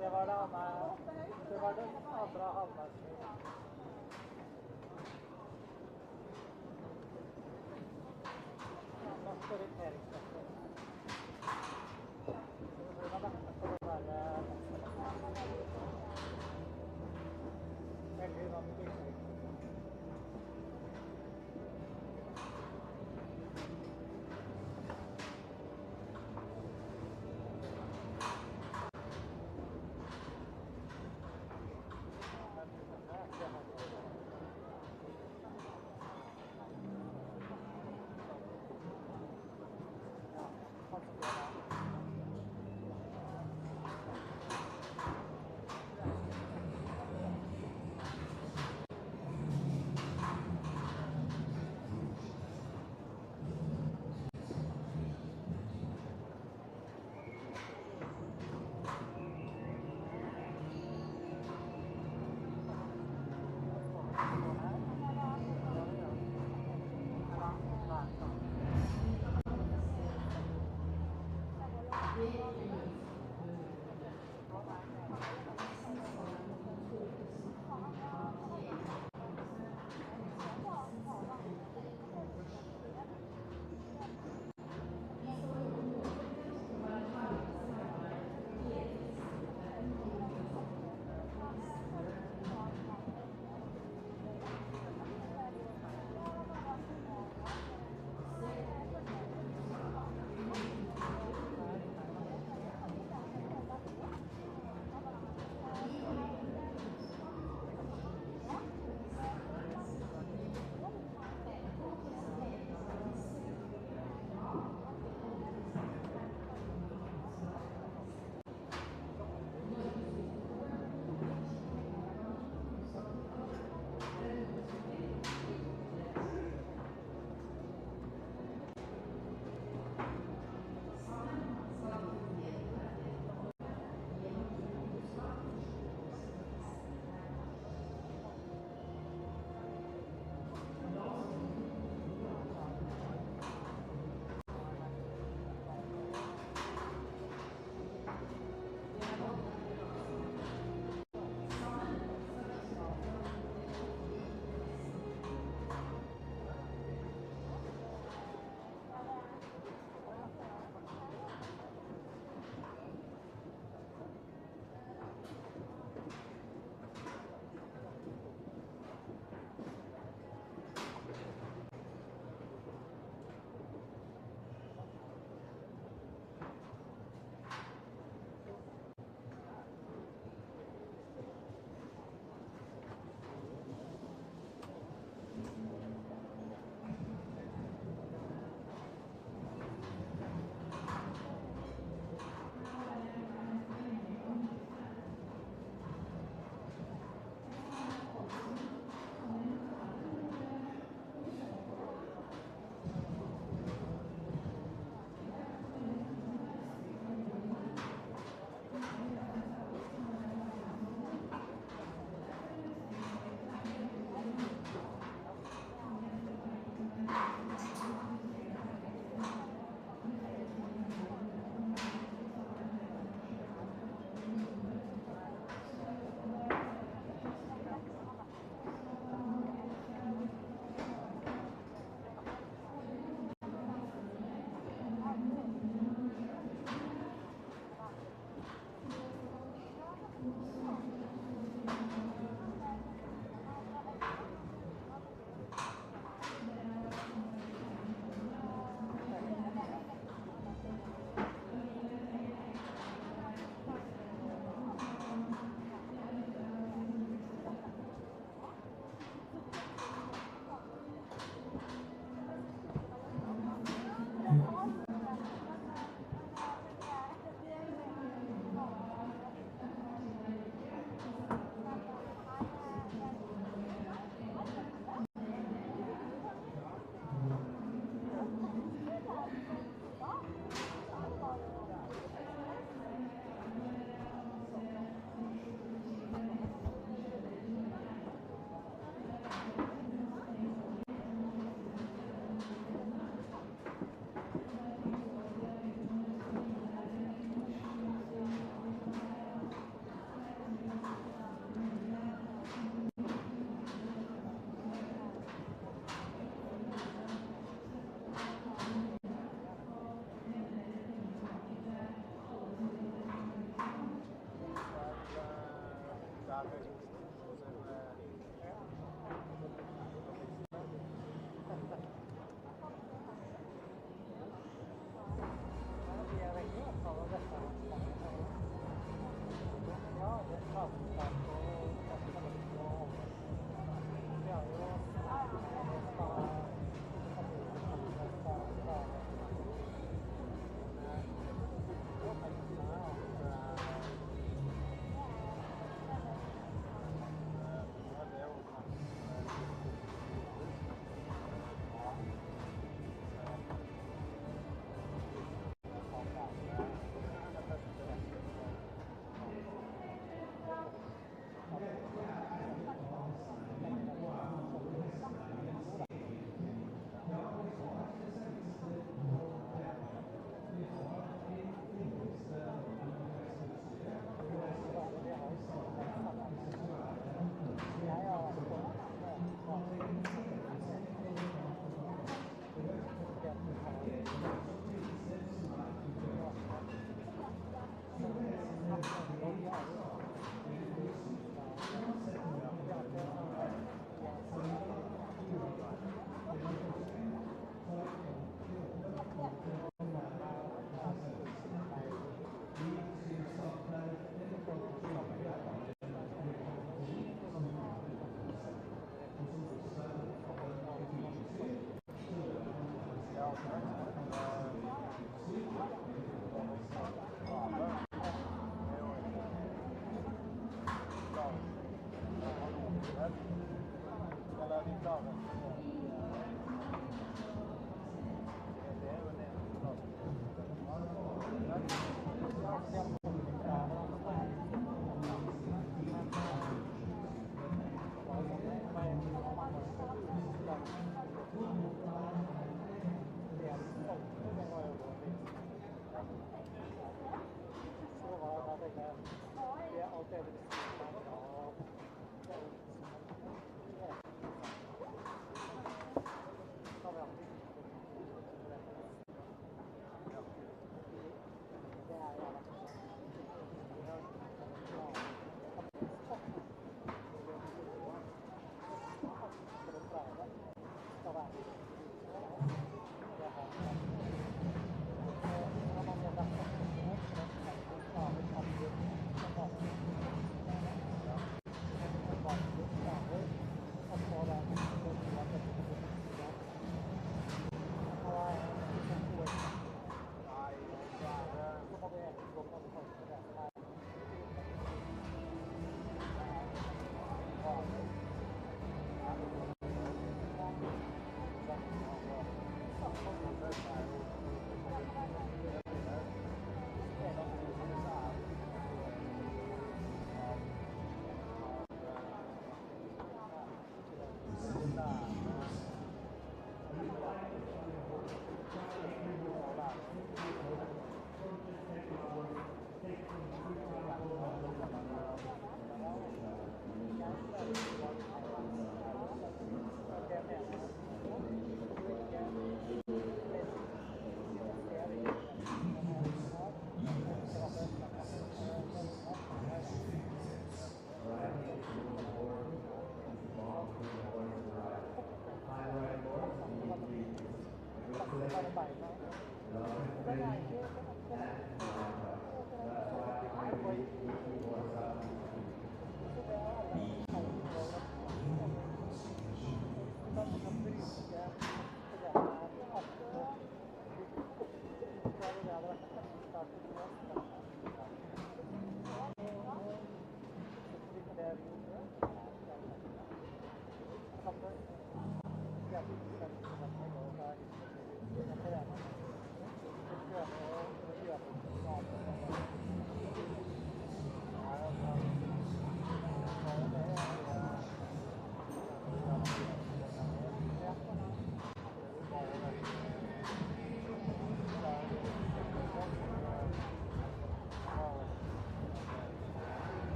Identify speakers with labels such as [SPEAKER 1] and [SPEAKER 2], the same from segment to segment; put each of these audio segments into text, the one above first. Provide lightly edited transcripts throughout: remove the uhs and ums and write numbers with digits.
[SPEAKER 1] Det var det den andre halvveisen. Norsk orienteringsmester. Så det blir man vente på den der veldig sånn billig.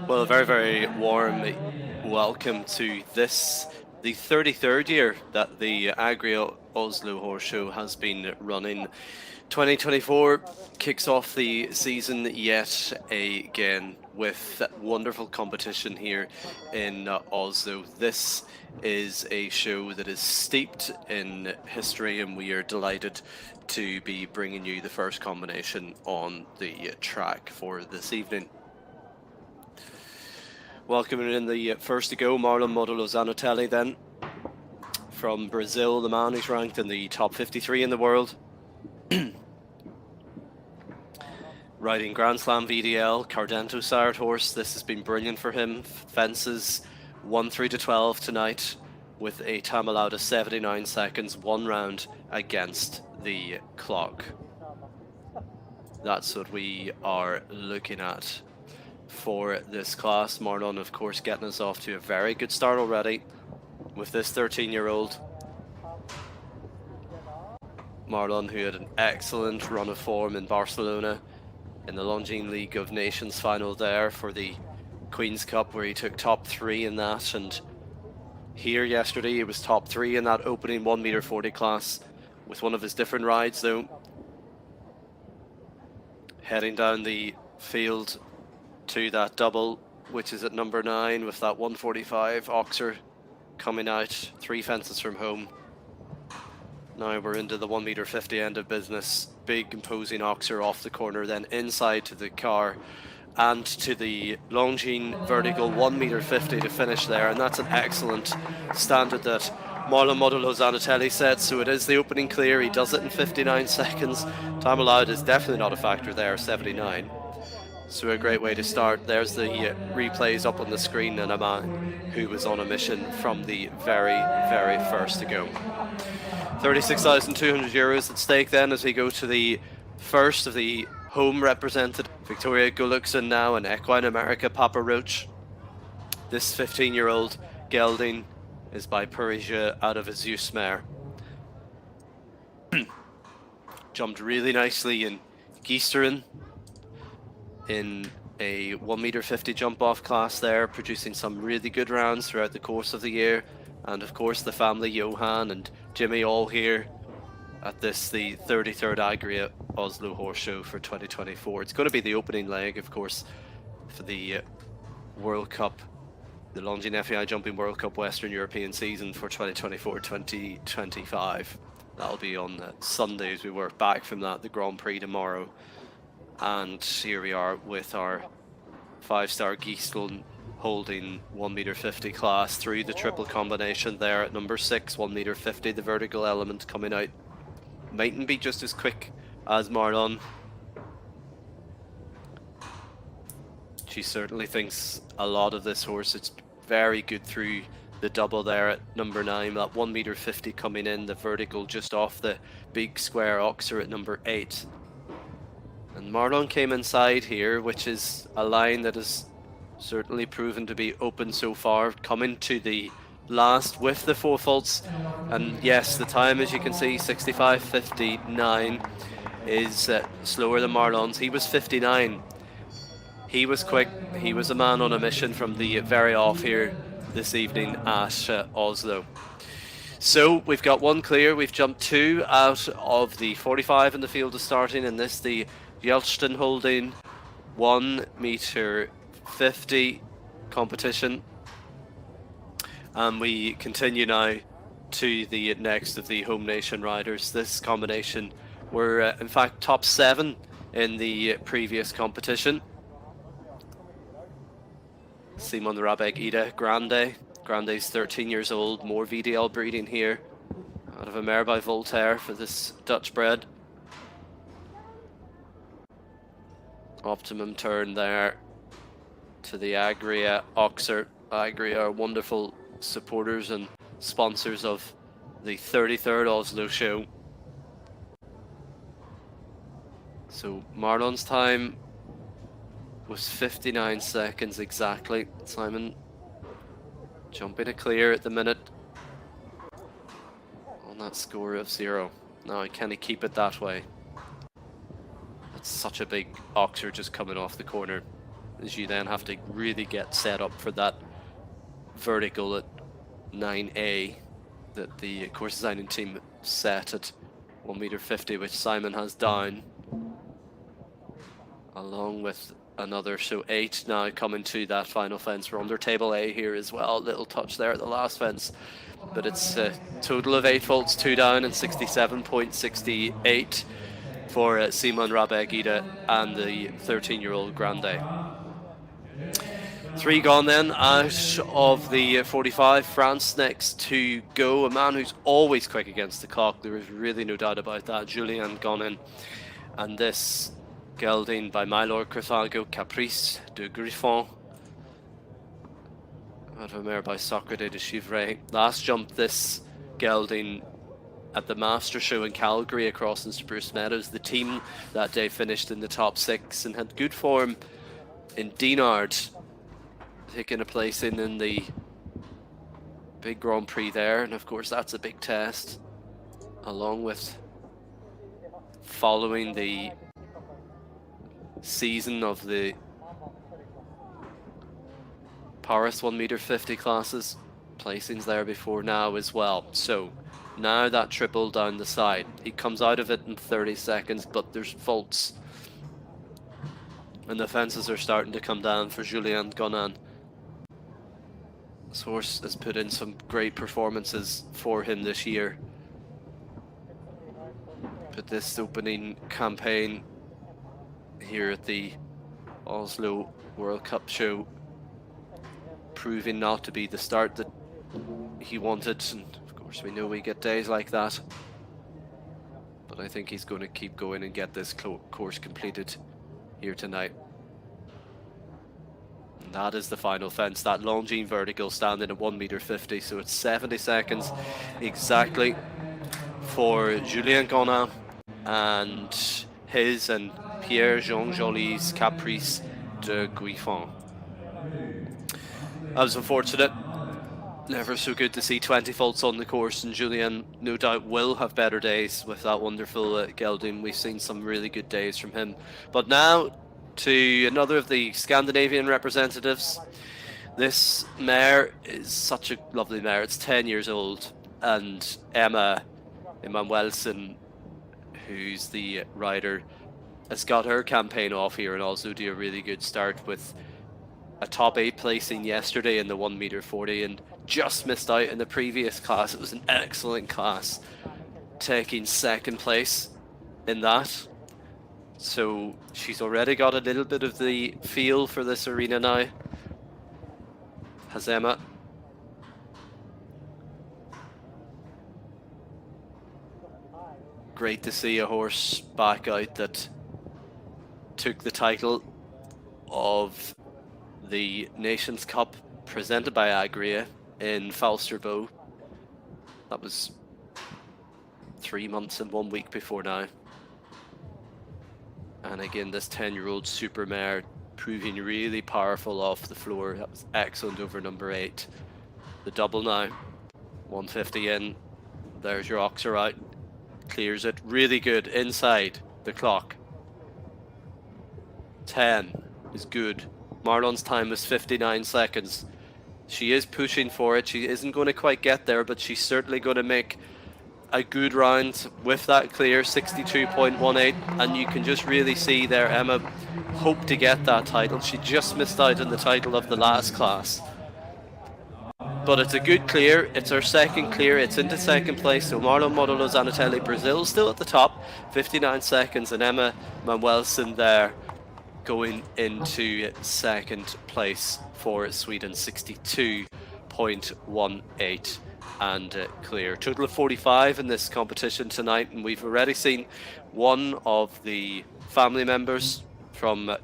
[SPEAKER 2] Well, very, very warm welcome to this, the 33rd year that the Agria Oslo Horse Show has been running. 2024 kicks off the season yet again with wonderful competition here in Oslo. This is a show that is steeped in history, and we are delighted to be bringing you the first combination on the track for this evening. Welcoming in the first to go, Marlon Modulo Zanatelli then. From Brazil, the man who's ranked in the top 53 in the world. Riding Grand Slam VDL, Cardento sired horse. This has been brilliant for him. Fences 1-3 to 12 tonight with a time allowed of 79 seconds, 1 round against the clock. That's what we are looking at for this class. Marlon, of course, getting us off to a very good start already with this 13-year-old. Marlon, who had an excellent run of form in Barcelona in the Longines League of Nations final there for the Queen's Cup, where he took top 3 in that, and here yesterday he was top 3 in that opening 1m40 class with one of his different rides though. Heading down the field to that double, which is at number 9 with that 145 Oxer coming out 3 fences from home. Now we're into the 1m50 end of business. Big imposing Oxer off the corner, then inside to the car and to the Longines vertical 1m50 to finish there, and that's an excellent standard that Marlon Modulo Zanatelli set. So it is the opening clear. He does it in 59 seconds. Time allowed is definitely not a factor there, 79. So a great way to start. There's the replays up on the screen, and a man who was on a mission from the very first to go. 36,200 euros at stake then as we go to the first of the home represented. Victoria Gulluckson now and Equine America Papa Roach. This 15-year-old gelding is by Parisia out of a Zeus mare. Jumped really nicely in Gjelsten in a 1m50 jump off class there, producing some really good rounds throughout the course of the year. And of course the family, Johan and Jimmy, all here at this, the 33rd Agria Oslo Horse Show for 2024. It's going to be the opening leg, of course, for the World Cup, the Longines FEI Jumping World Cup Western European season for 2024-2025. That'll be on Sunday as we work back from that, the Grand Prix tomorrow. And here we are with our 5-star Gjelsten Holding 1m50 class through the triple combination there at number 6, 1m50, the vertical element coming out. Mightn't be just as quick as Marlon. She certainly thinks a lot of this horse. It's very good through the double there at number 9, that 1m50 coming in, the vertical just off the big square Oxer at number 8. And Marlon came inside here, which is a line that is certainly proven to be open so far, coming to the last with the 4 faults. And yes, the time, as you can see, 65.59 is slower than Marlon's. He was 59. He was quick. He was a man on a mission from the very off here this evening at Oslo. So we've got 1 clear. We've jumped 2 out of the 45 in the field of starting, and this the Gjelsten Holding 1m50 competition. And we continue now to the next of the home nation riders. This combination were in fact top 7 in the previous competition. Simon Rabeg Ida Grande. Grande's 13 years old, more VDL breeding here out of a mare by Voltaire for this Dutch bred. Optimum turn there to the Agria Oxer. Agria are wonderful supporters and sponsors of the 33rd Oslo show. So Marlon's time was 59 seconds exactly. Simon jumping a clear at the minute on that score of 0. Now can he keep it that way? That's such a big Oxer just coming off the corner, as you then have to really get set up for that vertical at 9A that the course designing team set at 1m50, which Simon has down, along with another, so 8 now coming to that final fence. We're under table A here as well. Little touch there at the last fence, but it's a total of 8 faults, 2 down, and 67.68 for Simon Rabegida and the 13-year-old Grande. 3 gone then out of the 45. France next to go. A man who's always quick against the clock. There is really no doubt about that. Julien gone in. And this gelding by my Lord Carthago, Caprice de Griffon. Out of a mare by Socrates de Chivray. Last jump this gelding at the Master Show in Calgary across in Spruce Meadows. The team that day finished in the top 6 and had good form in Dinard, taking a place in the big Grand Prix there, and of course that's a big test, along with following the season of the Paris 1m50 classes, placings there before now as well. So now that triple down the side, he comes out of it in 30 seconds, but there's faults and the fences are starting to come down for Julien Gonan. This horse has put in some great performances for him this year, but this opening campaign here at the Oslo World Cup show proving not to be the start that he wanted, and of course we know we get days like that, but I think he's going to keep going and get this course completed here tonight. And that is the final fence, that Longines vertical standing at 1m50, so it's 70 seconds exactly for Julien Gonin and his and Pierre-Jean Joly's Caprice de Griffon. I was unfortunate. Never so good to see 20 faults on the course, and Julien no doubt will have better days with that wonderful gelding. We've seen some really good days from him. But now to another of the Scandinavian representatives. This mare is such a lovely mare. It's 10 years old, and Emma Emanuelsen, who's the rider, has got her campaign off here and also do a really good start with a top 8 placing yesterday in the 1m40 and just missed out in the previous class. It was an excellent class, taking 2nd place in that. So she's already got a little bit of the feel for this arena now, has Emma. Great to see a horse back out that took the title of the Nations Cup presented by Agria in Falsterbo. That was 3 months and 1 week before now. And again, this 10-year-old super mare proving really powerful off the floor. That was excellent over number 8. The double now, 150 in. There's your oxer out, clears it really good inside the clock. 10 is good. Marlon's time was 59 seconds. She is pushing for it. She isn't going to quite get there, but she's certainly going to make a good round with that clear, 62.18, and you can just really see there Emma hoped to get that title. She just missed out on the title of the last class, but it's a good clear. It's her 2nd clear. It's into 2nd place, so Marlon Modulo Zanatelli Brazil still at the top, 59 seconds, and Emma Manuelsen there going into 2nd place for Sweden, 62.18 and clear. Total of 45 in this competition tonight, and we've already seen one of the family members from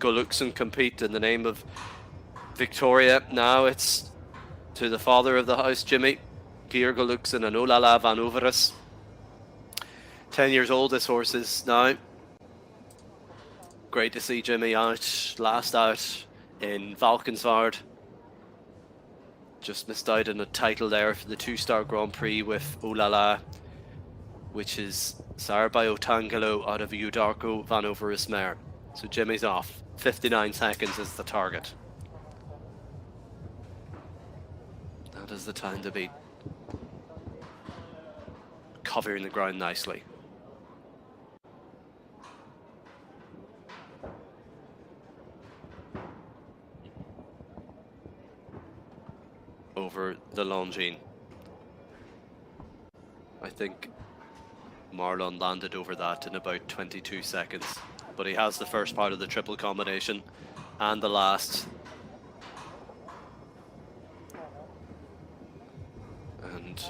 [SPEAKER 2] Gjelsten compete in the name of Victoria. Now it's to the father of the house, Jimmy Geir Gjelsten and Olala van Overis. 10 years old this horse is now. Great to see Jimmy out, last out in Valkenswaard. Just missed out on a title there for the 2-star Grand Prix with Olala, which is sired by Otangelo out of Udarko van Overis mare. So Jimmy's off. 59 seconds is the target. That is the time to beat. Covering the ground nicely. Over the Longines. I think Marlon landed over that in about 22 seconds. But he has the first part of the triple combination and the last. And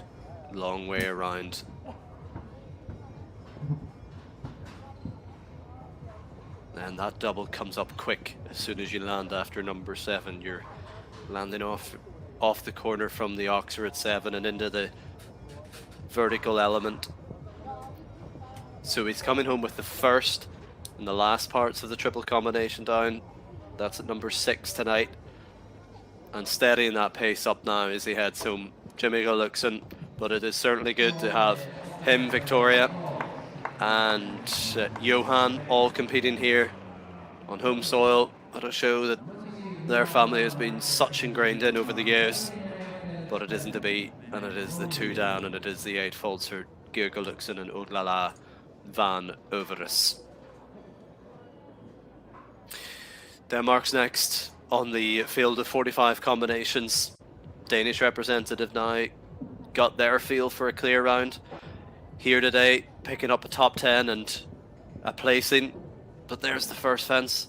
[SPEAKER 2] long way around. And that double comes up quick as soon as you land after number 7. You're landing off the corner from the Oxer at 7 and into the vertical element. So he's coming home with the first and the last parts of the triple combination down. That's at number 6 tonight. And steadying that pace up now as he heads home. Jimmy Gjelsten, but it is certainly good to have him, Victoria, and Johan all competing here on home soil at a show that their family has been such ingrained in over the years. But it isn't to be, and it is the 2 down, and it is the 8 faults for Geir Gjelsten and Oglala van Overis. Denmark's next on the field of 45 combinations. Danish representative now got their feel for a clear round here today, picking up a top 10 and a placing. But there's the first fence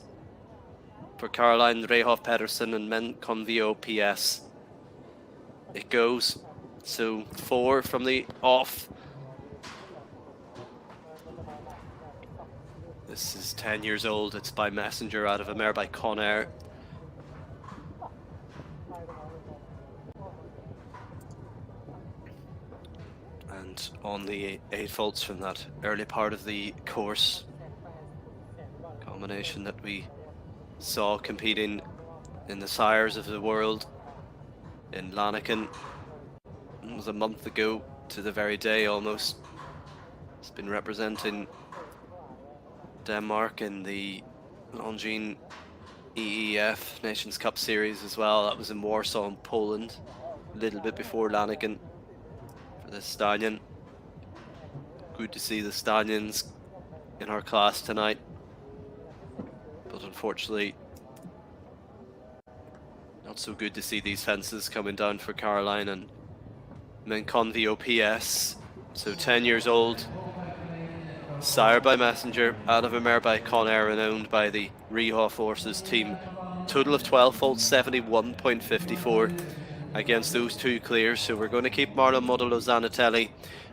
[SPEAKER 2] for Caroline Rehov Pedersen and Men Convio PS. It goes. So 4 from the off. This is 10 years old. It's by Messenger out of a mare by Conair. And on the 8 faults from that early part of the course, combination that we saw competing in the Sires of the World in Longines. It was a month ago to the very day almost. It's been representing Denmark in the Longines EEF Nations Cup Series as well. That was in Warsaw in Poland, a little bit before Longines for the stallion. Good to see the stallions in our class tonight, but unfortunately not so good to see these fences coming down for Caroline and Menconvio PS. So 10 years old, sired by Messenger, out of a mare by Conair and owned by the Rehov Horses team. Total of 12 faults, 71.54 against those 2 clears. So we're going to keep Marlon Modulo Zanatelli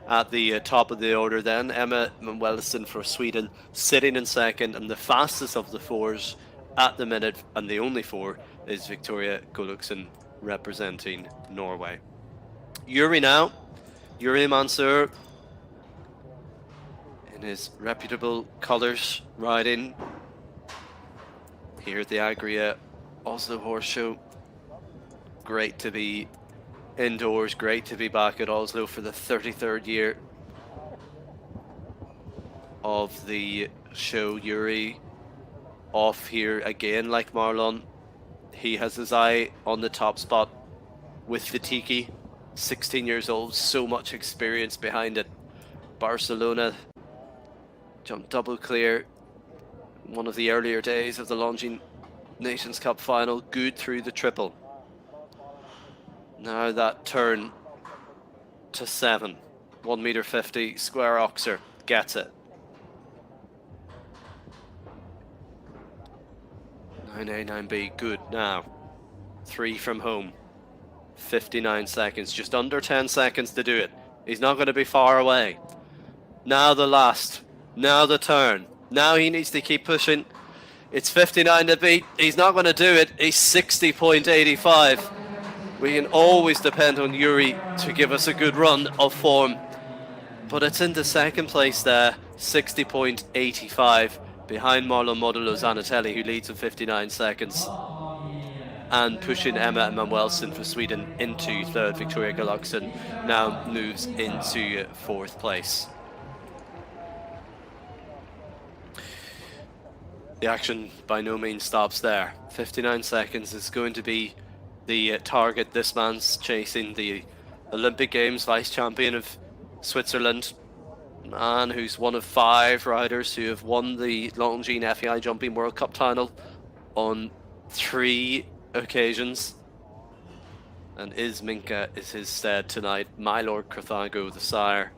[SPEAKER 2] at the top of the order then. Emma Manuelson for Sweden sitting in second, and the fastest of the 4s at the minute, and the only 4, is Victoria Gjelsten representing Norway. Yuri now, Yuri Mansour in his reputable colours, riding here at the Agria Oslo Horse Show. Great to be indoors, great to be back at Oslo for the 33rd year of the show. Yuri off here again like Marlon. He has his eye on the top spot with the Tiki. 16 years old, so much experience behind it. Barcelona jumped double clear one of the earlier days of the Longines Nations Cup final. Good through the triple. Now that turn to 7, 1.50 m, square Oxer gets it. 9A, 9B, good now. 3 from home. 59 seconds, just under 10 seconds to do it. He's not going to be far away. Now the last, now the turn. Now he needs to keep pushing. It's 59 to beat. He's not going to do it. He's 60.85. We can always depend on Yuri to give us a good run of form. But it's into second place there, 60.85, behind Marlon Modulo Zanatelli, who leads in 59 seconds. And pushing Emma Manuelson for Sweden into third. Victoria Gjelsten now moves into 4th place. The action by no means stops there. 59 seconds is going to be the target this man's chasing, the Olympic Games vice champion of Switzerland, man who's one of 5 riders who have won the Longines FEI Jumping World Cup title on 3 occasions. And Minka is his stead tonight. My Lord Carthago, the sire.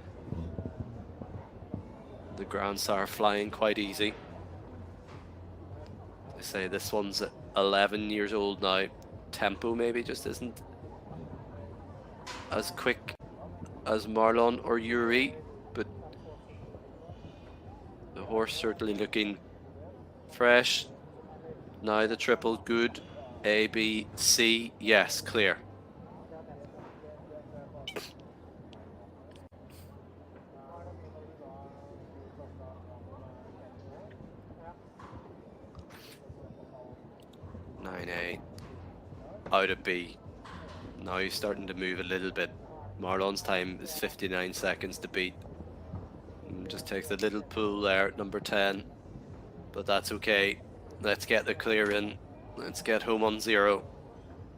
[SPEAKER 2] The grandsire flying quite easy. They say this one's 11 years old now. Tempo maybe just isn't as quick as Marlon or Yuri, but the horse certainly looking fresh. Now the triple, good. A, B, C, yes, clear. Out of B. Now he's starting to move a little bit. Marlon's time is 59 seconds to beat. Just takes a little pull there at number 10. But that's okay. Let's get the clear in. Let's get home on 0.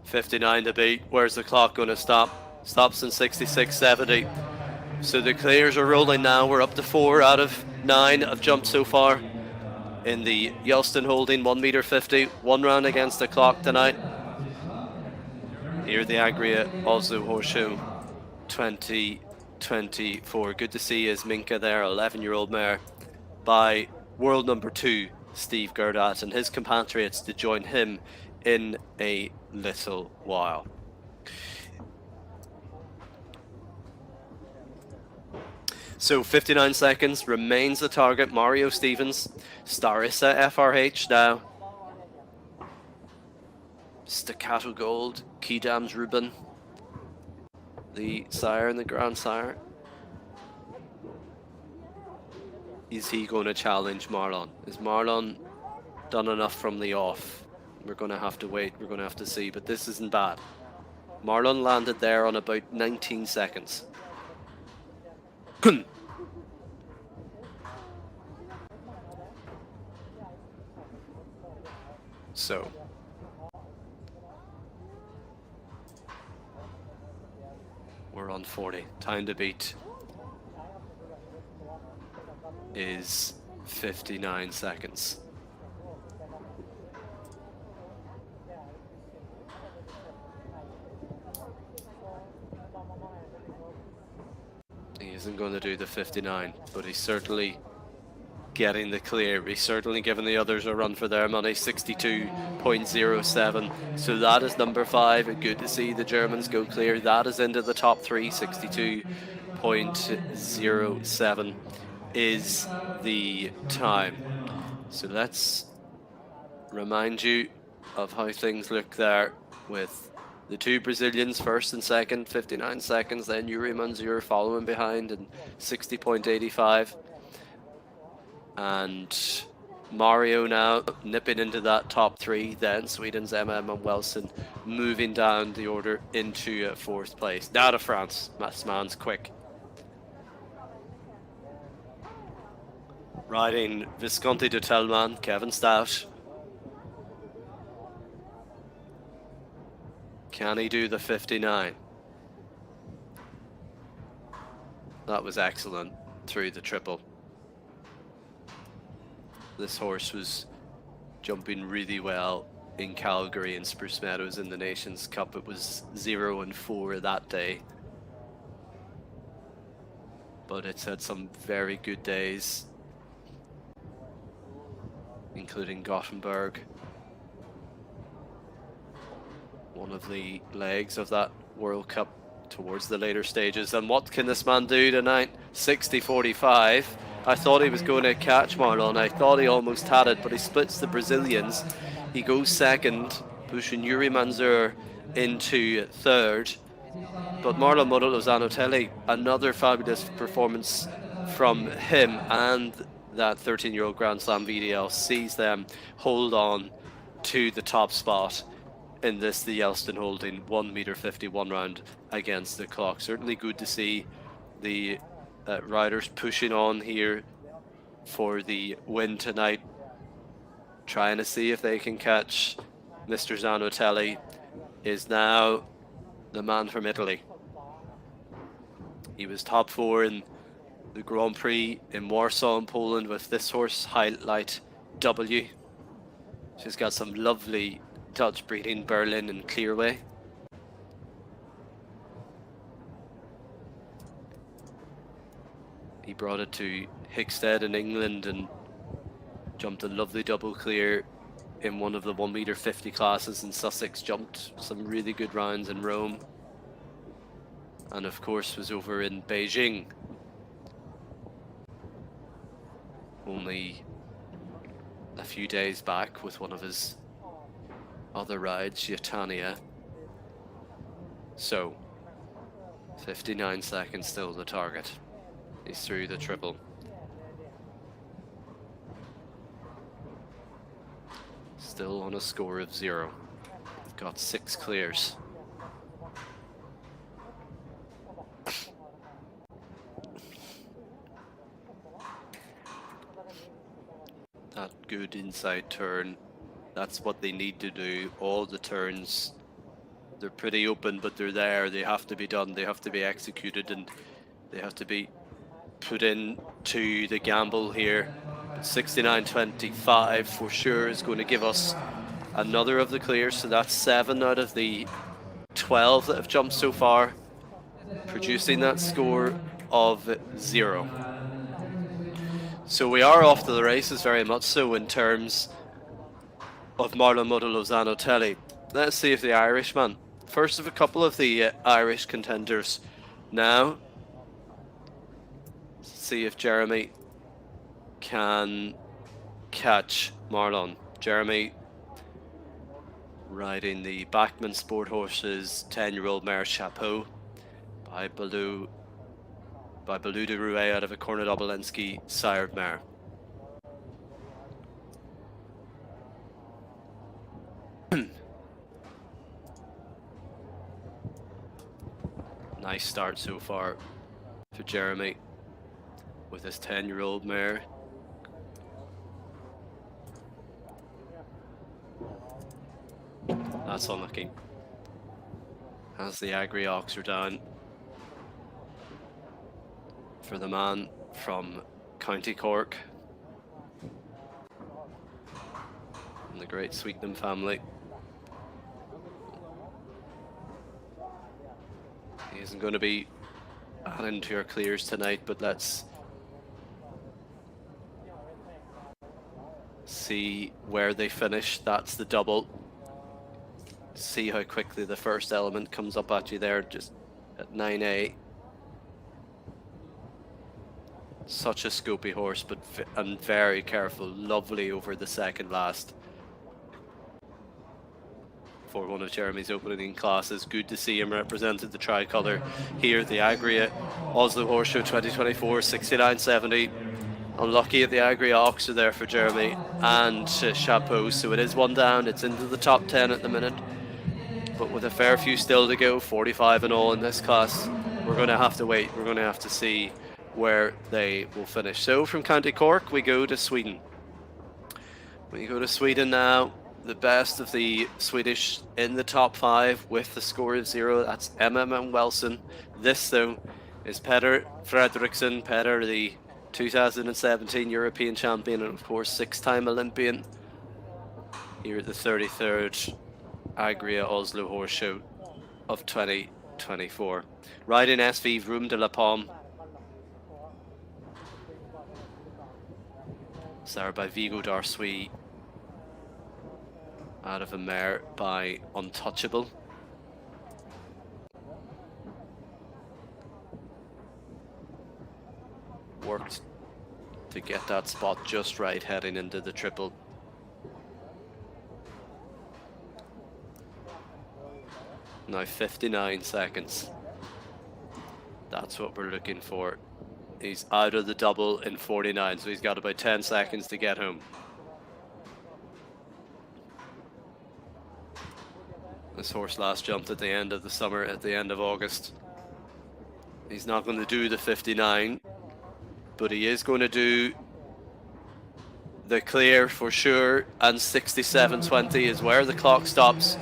[SPEAKER 2] 59 to beat. Where's the clock going to stop? Stops in 66.70. So the clears are rolling now. We're up to 4 out of 9 have jumped so far in the Gjelsten Holding 1m50. 1 round against the clock tonight. Here the Agria Oslo Horseshoe 2024. Good to see Minka there, 11-year-old mare by world number 2 Steve Gerdat and his compatriots to join him in a little while. So 59 seconds remains the target. Mario Stevens, Starissa FRH now. Staccato Gold, Kidam's Ruben, the sire and the grandsire. Is he going to challenge Marlon? Is Marlon done enough from the off? We're going to have to wait, we're going to have to see, but this isn't bad. Marlon landed there on about 19 seconds. So we're on 40. Time to beat is 59 seconds. He isn't going to do the 59, but he's certainly getting the clear. He's certainly giving the others a run for their money. 62.07. So that is number 5. Good to see the Germans go clear. That is into the top 3. 62.07 is the time. So let's remind you of how things look there with the 2 Brazilians first and second, 59 seconds, then Yuri Manzur following behind in 60.85. And Mario now nipping into that top 3, then Sweden's MM and Wilson moving down the order into 4th place. Now to France, this man's quick. Riding Visconti de Telman, Kevin Stout. Can he do the 59? That was excellent through the triple. This horse was jumping really well in Calgary and Spruce Meadows in the Nations Cup. It was 0-4 that day. But it's had some very good days, including Gothenburg. One of the legs of that World Cup towards the later stages. And what can this man do tonight? 60.45. I thought he was going to catch Marlon. I thought he almost had it, but he splits the Brazilians. He goes second, pushing Yuri Manzur into 3rd. But Marlon Lozano-Telli, another fabulous performance from him, and that 13-year-old Grand Slam VDL sees them hold on to the top spot in this, the Gjelsten Holding 1m50 1 round against the clock. Certainly good to see the riders pushing on here for the win tonight, trying to see if they can catch Mr. Zanotelli. is now the man from Italy. He was top 4 in the Grand Prix in Warsaw in Poland with this horse, Highlight W. She's got some lovely Dutch breeding, Berlin and Clearway. He brought it to Hickstead in England and jumped a lovely double clear in one of the 1m50 classes in Sussex, jumped some really good rounds in Rome, and of course was over in Beijing only a few days back with one of his other rides, Yatania. So 59 seconds still the target. He's through the triple. Still on a score of 0. Got 6 clears. That good inside turn. That's what they need to do. All the turns, they're pretty open, but they're there. They have to be done. They have to be executed, and they have to be put in to the gamble here. 69.25 for sure is going to give us another of the clears, so that's 7 out of the 12 that have jumped so far, producing that score of 0. So we are off to the races very much so in terms of Marlon Moto Lozano Telly. Let's see if the Irishman, first of a couple of the Irish contenders now, see if Jeremy can catch Marlon. Jeremy riding the Bachmann Sport Horses 10-year-old mare Chapeau by Balou de Rouet out of a Kornodobolinsky sired mare. Nice start so far for Jeremy with his 10-year-old mare. That's unlucky. As the Agri Ox are down for the man from County Cork and the great Sweetnam family. He isn't going to be adding to our clears tonight, but let's see where they finish. That's the double. See how quickly the first element comes up at you there, just at 9A. Such a scopy horse, but and very careful. Lovely over the second last for one of Jeremy's opening classes. Good to see him represented the tricolour here at the Agria Oslo Horse Show 2024. 69.70. Unlucky at the Agri Ox there for Jeremy and Chapeau. So it is one down. It's into the top 10 at the minute, but with a fair few still to go, 45 in all in this class. We're going to have to wait. We're going to have to see where they will finish. So from County Cork we go to Sweden. We go to Sweden now. The best of the Swedish in the top 5 with the score of 0. That's Emma Manuelsson. This though is Petter Fredriksson. Petter, the 2017 European champion and of course 6-time Olympian here at the 33rd Agria Oslo Horse Show of 2024. Riding SV Room de la Pomme. Started by Vigo Darsuy out of a mare by Untouchable. Worked to get that spot just right heading into the triple. Now 59 seconds. That's what we're looking for. He's out of the double in 49, so he's got about 10 seconds to get home. This horse last jumped at the end of the summer, at the end of August. He's not going to do the 59, but he is going to do the clear for sure, and 67.20 is where the clock stops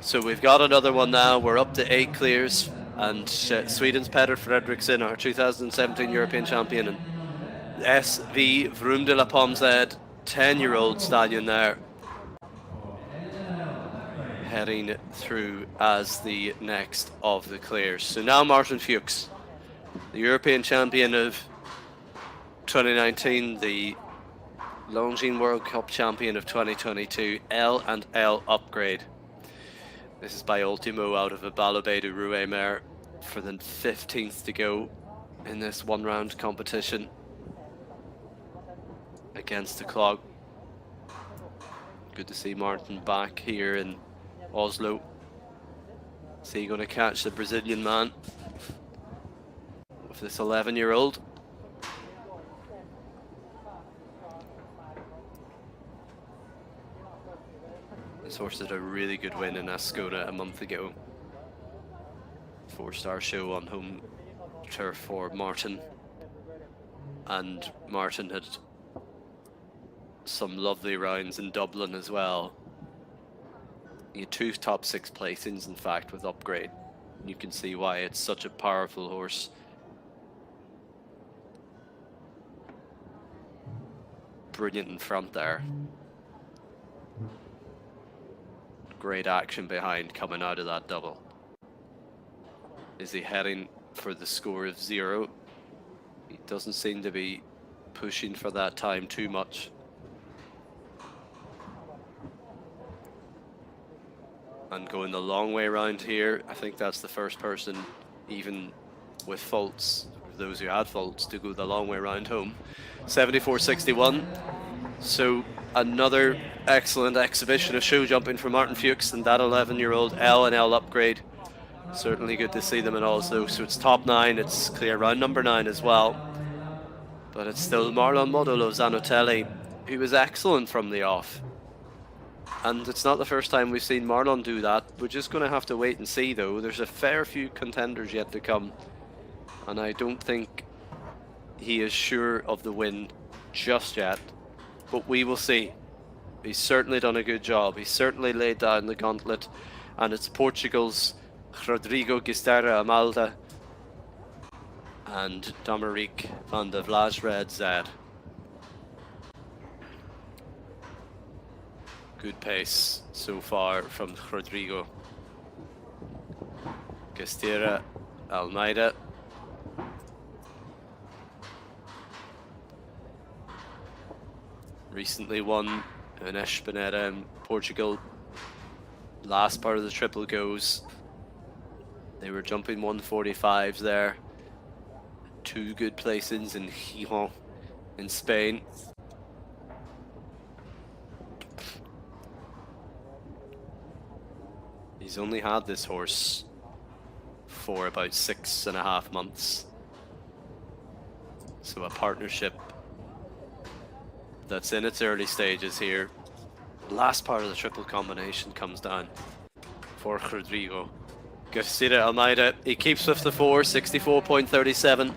[SPEAKER 2] So we've got another one now. We're up to 8 clears, and Sweden's Petter Fredriksson, our 2017 European champion, and SV Vroom de la Pomzed, 10-year-old stallion there, heading through as the next of the clears. So now Martin Fuchs, the European champion of 2019, the Longines World Cup champion of 2022, L and L upgrade. This is by Ultimo out of a Balobé de Rouet mare for the 15th to go in this one-round competition against the clock. Good to see Martin back here in Oslo. Is he going to catch the Brazilian man with this 11-year-old? This horse had a really good win in Ascona a month ago. 4-star show on home turf for Martin. And Martin had some lovely rounds in Dublin as well. He had 2 top 6 placings, in fact, with upgrade. You can see why it's such a powerful horse. Brilliant in front there. Great action behind coming out of that double. Is he heading for the score of 0? He doesn't seem to be pushing for that time too much. And going the long way around here. I think that's the first person, even with faults, those who had faults, to go the long way around home. 74.61. So another excellent exhibition of show jumping from Martin Fuchs and that 11-year-old L and L upgrade. Certainly good to see them in Oslo. So it's top 9, it's clear round number 9 as well. But it's still Marlon Modolo Zanotelli, who was excellent from the off. And it's not the first time we've seen Marlon do that. We're just going to have to wait and see, though. There's a fair few contenders yet to come. And I don't think he is sure of the win just yet. But we will see. He's certainly done a good job. He's certainly laid down the gauntlet. And it's Portugal's Rodrigo Gisterra Amalda and Dominique van der Vlasred Z. Good pace so far from Rodrigo. Gisterra Almeida. Recently won an Espineta in Portugal. Last part of the triple goes. They were jumping 145s there. 2 good placings in Gijon in Spain. He's only had this horse for about 6.5 months. So a partnership that's in its early stages here. Last part of the triple combination comes down for Rodrigo. Gisterra Almeida, he keeps with the 4, 64.37.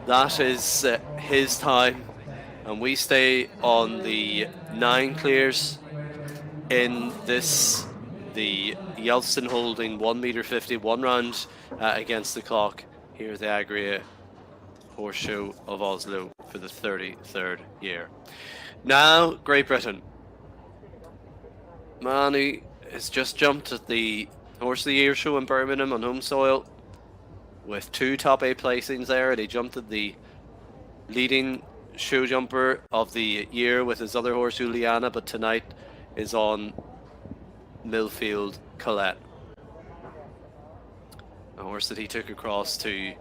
[SPEAKER 2] That is his time. And we stay on the 9 clears in this, the Gjelsten Holding 1m50 one round against the clock here at the Agria Horse Show of Oslo for the 33rd year. Now, Great Britain. Manu has just jumped at the Horse of the Year show in Birmingham on home soil with 2 top 8 placings there, and he jumped at the leading show jumper of the year with his other horse Juliana, but tonight is on Millfield Colette, a horse that he took across to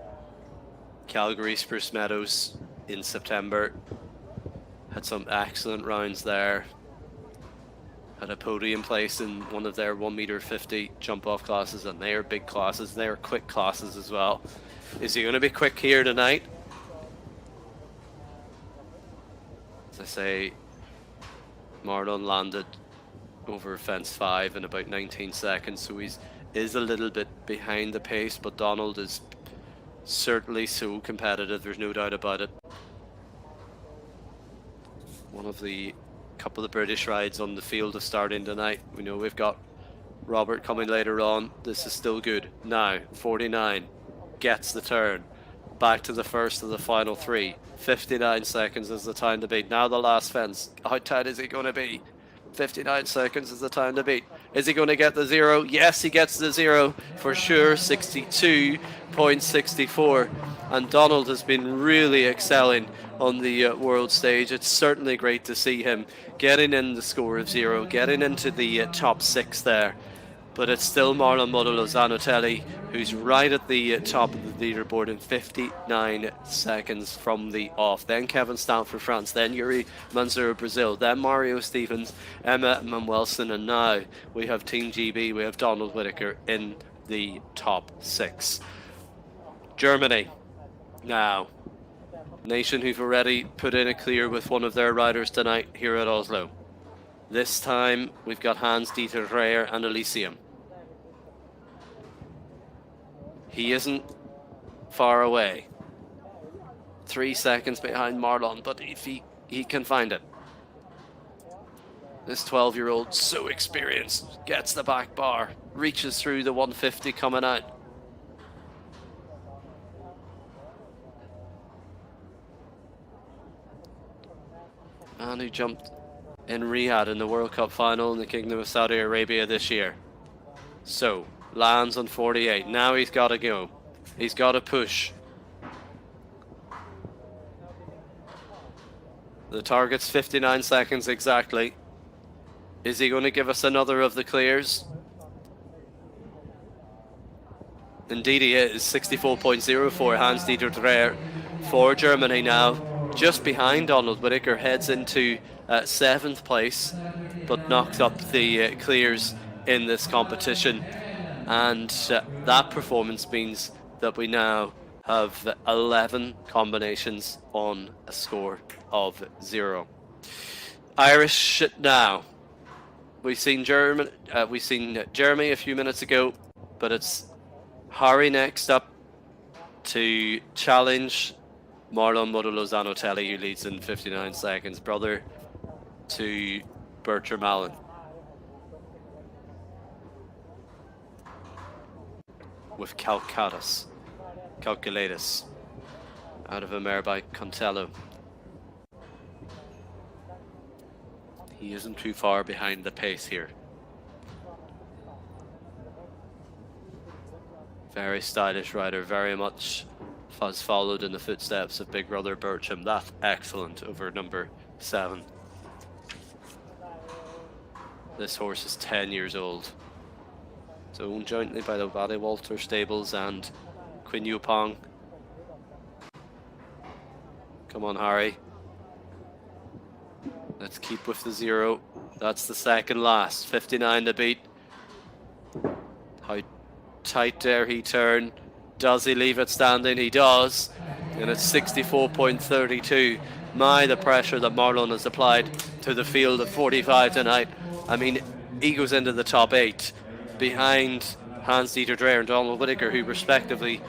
[SPEAKER 2] Calgary Spruce Meadows in September. Had some excellent rounds there. Had a podium place in one of their 1m50 jump off classes, and they are big classes, they are quick classes as well. Is he going to be quick here tonight? As I say, Marlon landed over fence 5 in about 19 seconds, so he is a little bit behind the pace, but Donald is certainly so competitive, there's no doubt about it. One of the couple of British rides on the field of starting tonight. We know we've got Robert coming later on. This is still good. Now, 49 gets the turn. Back to the first of the final three. 59 seconds is the time to beat. Now the last fence. How tight is he going to be? 59 seconds is the time to beat. Is he going to get the zero? Yes, he gets the zero for sure. 62.64. And Donald has been really excelling on the world stage. It's certainly great to see him getting in the score of zero, getting into the top 6 there. But it's still Marlon Lozano-Telly who's right at the top of the leaderboard in 59 seconds from the off. Then Kevin Stamp for France, then Yuri Manzur Brazil, then Mario Stevens, Emma Manuelson, and now we have Team GB, we have Donald Whittaker in the top 6. Germany, now, nation who've already put in a clear with one of their riders tonight here at Oslo. This time we've got Hans-Dieter Dreyer and Elysium. He isn't far away. 3 seconds behind Marlon, but if he can find it. This 12-year-old, so experienced, gets the back bar, reaches through the 150 coming out. Man who jumped in Riyadh in the World Cup final in the Kingdom of Saudi Arabia this year. So, lands on 48. Now he's got to go. He's got to push. The target's 59 seconds exactly. Is he going to give us another of the clears? Indeed he is. 64.04 Hans-Dieter Dreyer for Germany now. Just behind Donald Whittaker, heads into 7th place, but knocks up the clears in this competition. And that performance means that we now have 11 combinations on a score of 0. Irish now. We've seen Jeremy a few minutes ago, but it's Harry next up to challenge Marlon Lozano-Telly, who leads in 59 seconds, brother to Bertram Allen. With Calculatus out of a mare by Contello. He isn't too far behind the pace here. Very stylish rider, very much has followed in the footsteps of big brother Bertram. That's excellent over number 7. This horse is 10 years old. It's owned jointly by the Valley Walter Stables and Quinn Yupong. Come on, Harry. Let's keep with the 0. That's the second last. 59 to beat. How tight dare he turn? Does he leave it standing? He does. And it's 64.32. My, the pressure that Marlon has applied to the field of 45 tonight. I mean, he goes into the top 8 behind Hans-Dieter Dreyer and Donald Whittaker, who respectively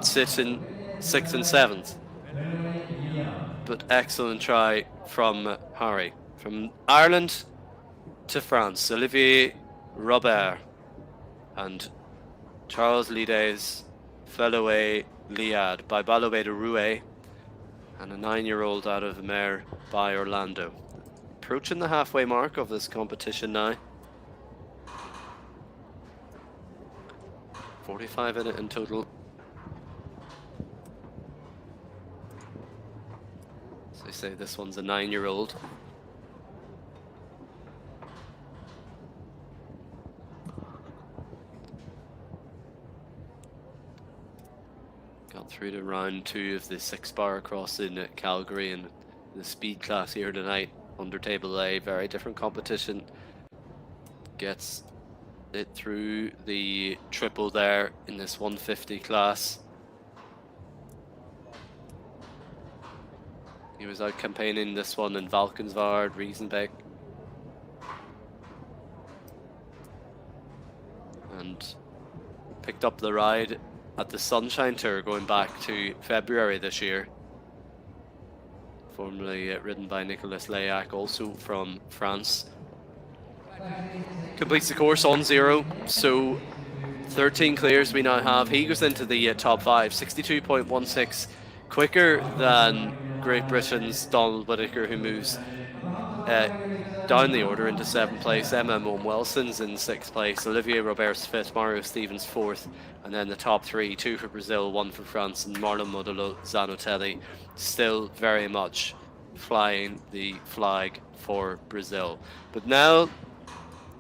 [SPEAKER 2] sit in 6th and 7th. But excellent try from Harry. From Ireland to France, Olivier Robert and Charles Lides Feloé Liad by Balobé de Rouet, and a 9-year-old out of the mare by Orlando. Approaching the halfway mark of this competition now. 45 in it in total. So they say this one's a 9-year-old. Got through to round 2 of the 6-bar cross in Calgary and the speed class here tonight under Table A. Very different competition. Gets it through the triple there in this 150 class. He was out campaigning this one in Valkenswaard, Riesenbeck, and picked up the ride at the Sunshine Tour going back to February this year. Formerly ridden by Nicolas Layac, also from France. completes the course on 0. So 13 clears we now have. He goes into the top 5, 62.16, quicker than Great Britain's Donald Whittaker, who moves down the order into 7th place. Emma Welson's in 6th place. Olivier Robert's 5th. Mario Stevens 4th. And then the top 3, 2 for Brazil, 1 for France, and Marlon Modulo Zanotelli still very much flying the flag for Brazil. But now,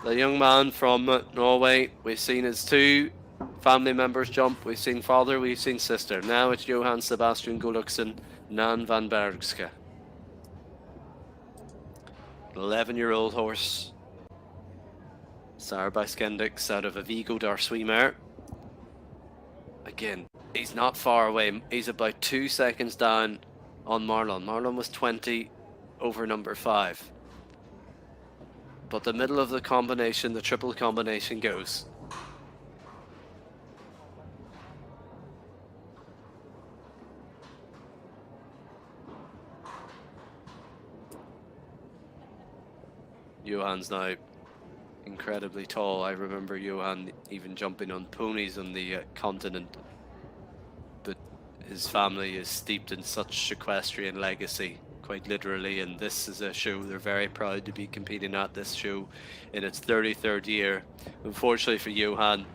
[SPEAKER 2] the young man from Norway, we've seen his 2 family members jump. We've seen father, we've seen sister. Now it's Johan Sebastian Gulliksen, Nan van Bergske. 11-year-old horse. Sire by Skendix out of a Vigo Darswimer. Again, he's not far away. He's about 2 seconds down on Marlon. Marlon was 20 over number 5. But the middle of the combination, the triple combination goes. Johan's now incredibly tall. I remember Johan even jumping on ponies on the continent. But his family is steeped in such equestrian legacy, quite literally, and this is a show they're very proud to be competing at. This show in its 33rd year. Unfortunately for Johan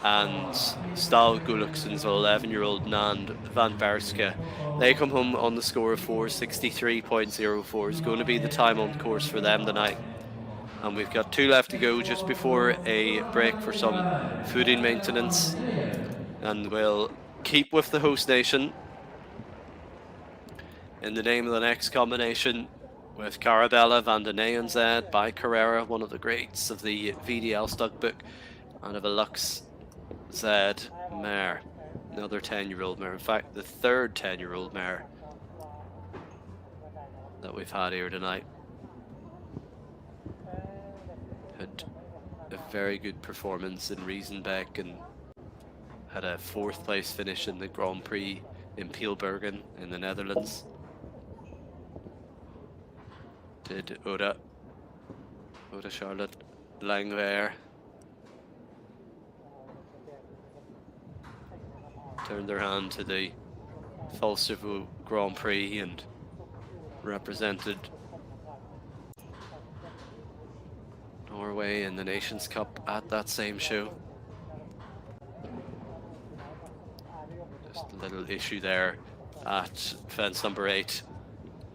[SPEAKER 2] and Stahl Gulliksen's 11-year-old Nan van Bergske, they come home on the score of 4:63.04. It's going to be the time on course for them tonight. And we've got 2 left to go just before a break for some fooding maintenance. And we'll keep with the host nation in the name of the next combination with Carabella van den Neyenzed by Carrera, one of the greats of the VDL Stock Book, and of a Lux Z mare, another 10-year-old mare. In fact, the 3rd 10-year-old mare that we've had here tonight. Had a very good performance in Riesenbeck and had a 4th place finish in the Grand Prix in Pielbergen in the Netherlands. Did Oda Charlotte Langwehr. Turned their hand to the Falsterbo Grand Prix and represented Norway in the Nations Cup at that same show. Just a little issue there at fence number 8,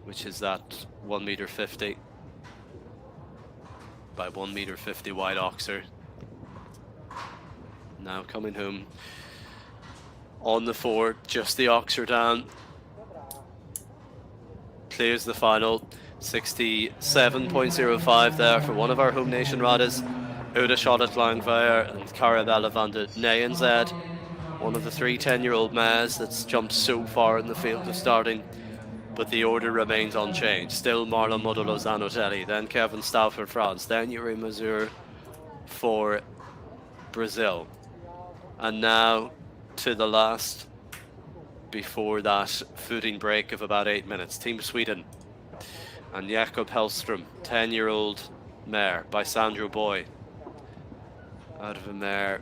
[SPEAKER 2] which is that 1.50 m by 1.50 m wide oxer. Now coming home on the 4, just the oxer down. Clears the final. 67.05 there for one of our home nation riders, Oda Charlotte Langwehr and Carabella van den Neyenzed, one of the 3 10-year-old mares that's jumped so far in the field of starting, but the order remains unchanged. Still Marlon Modulo Zanotelli, then Kevin Stahl for France, then Yuri Mazur for Brazil, and now to the last before that footing break of about 8 minutes, Team Sweden and Jakob Hellström, 10-year-old mare by Sandro Boy, out of a mare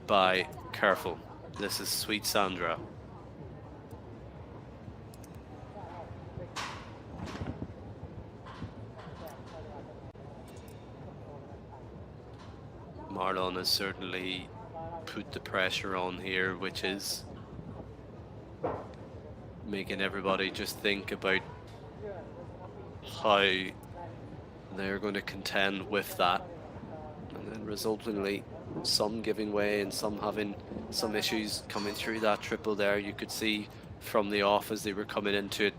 [SPEAKER 2] by Careful. This is Sweet Sandra. Marlon has certainly put the pressure on here, which is making everybody just think about how they're going to contend with that, and then resultingly some giving way and some having some issues coming through that triple there. You could see from the off as they were coming into it,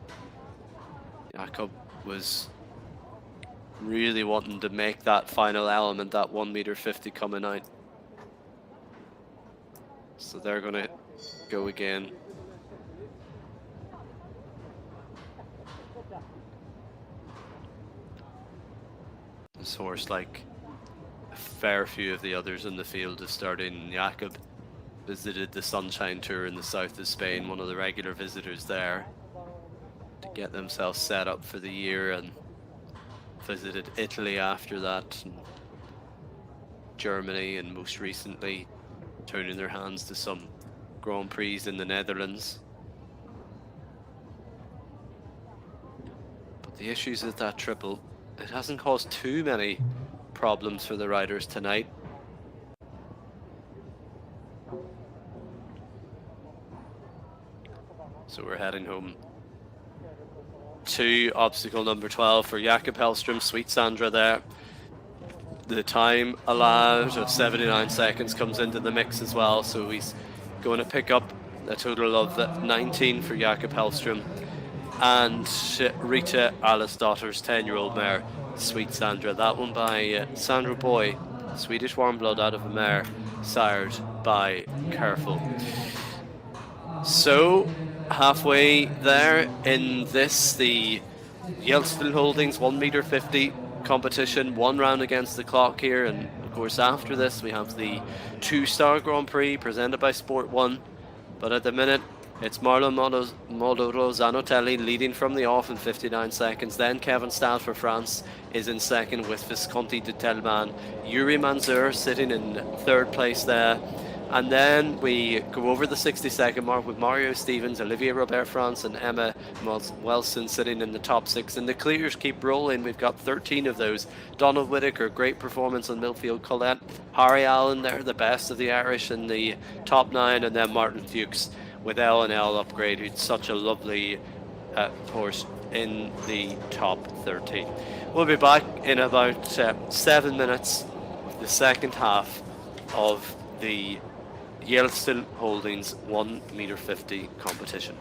[SPEAKER 2] Jakob was really wanting to make that final element, that 1.50 m coming out. So they're going to go again. This horse, like a fair few of the others in the field, is starting. Jakob visited the Sunshine Tour in the south of Spain, one of the regular visitors there, to get themselves set up for the year, and visited Italy after that. And Germany, and most recently turning their hands to some Grand Prix in the Netherlands. But the issues with that triple, it hasn't caused too many problems for the riders tonight. So we're heading home to obstacle number 12 for Jakob Hellström. Sweet Sandra there. The time allowed of 79 seconds comes into the mix as well, so he's going to pick up a total of 19 for Jakob Hellström. And Rita Alice-Daughter's 10-year-old mare, Sweet Sandra. That one by Sandra Boy, Swedish warm blood out of a mare, sired by Careful. So, halfway there in this, the Gjelsten Holdings 1 meter 50 competition, 1 round against the clock here, and of course after this we have the 2-star Grand Prix presented by Sport 1. But at the minute it's Marlon Zanottelli leading from the off in 59 seconds. Then Kevin Stahl for France is in second with Visconti de Telman. Yuri Manzur sitting in 3rd place there. And then we go over the 60-second mark with Mario Stevens, Olivier Robert France, and Emma Wilson sitting in the top 6. And the clears keep rolling. We've got 13 of those. Donald Whittaker, great performance on Millfield Colette. Harry Allen there, the best of the Irish in the top 9. And then Martin Fuchs with L&L Upgrade, who's such a lovely horse in the top 13. We'll be back in about 7 minutes with the second half of the Gjelsten Holdings 1 meter 50 competition.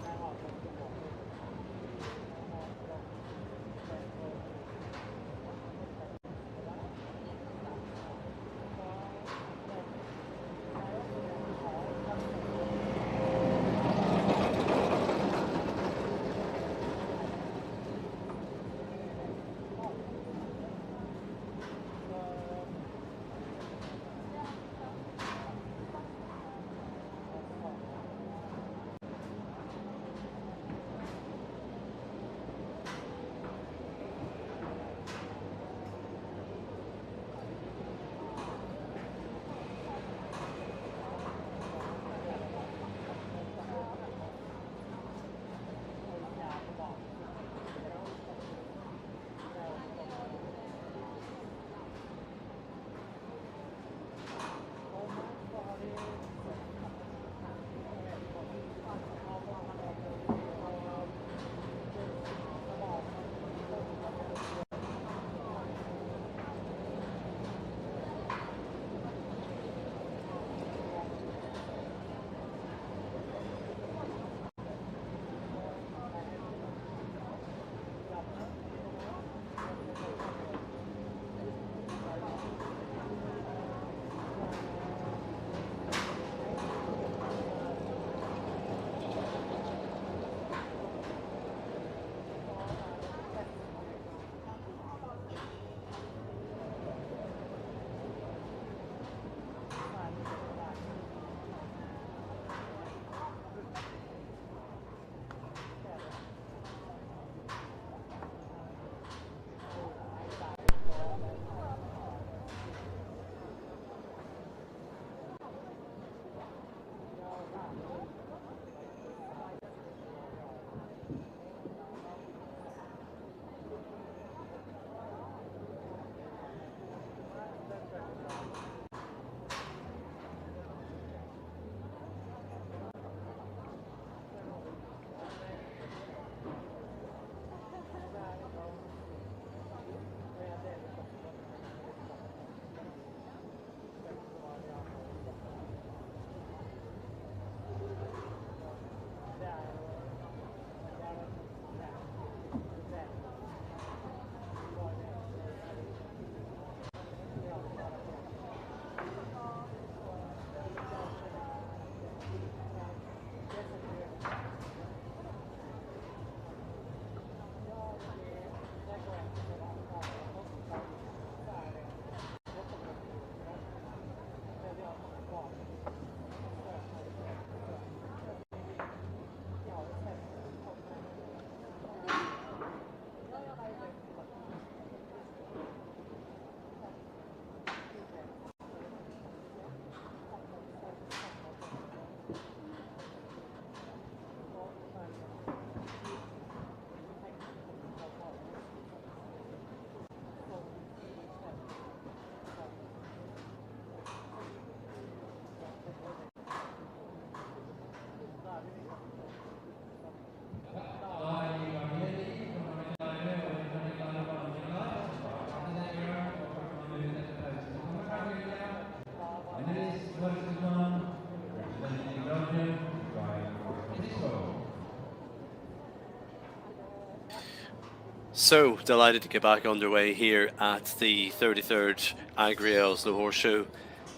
[SPEAKER 2] So delighted to get back underway here at the 33rd Agria Oslo Horse Show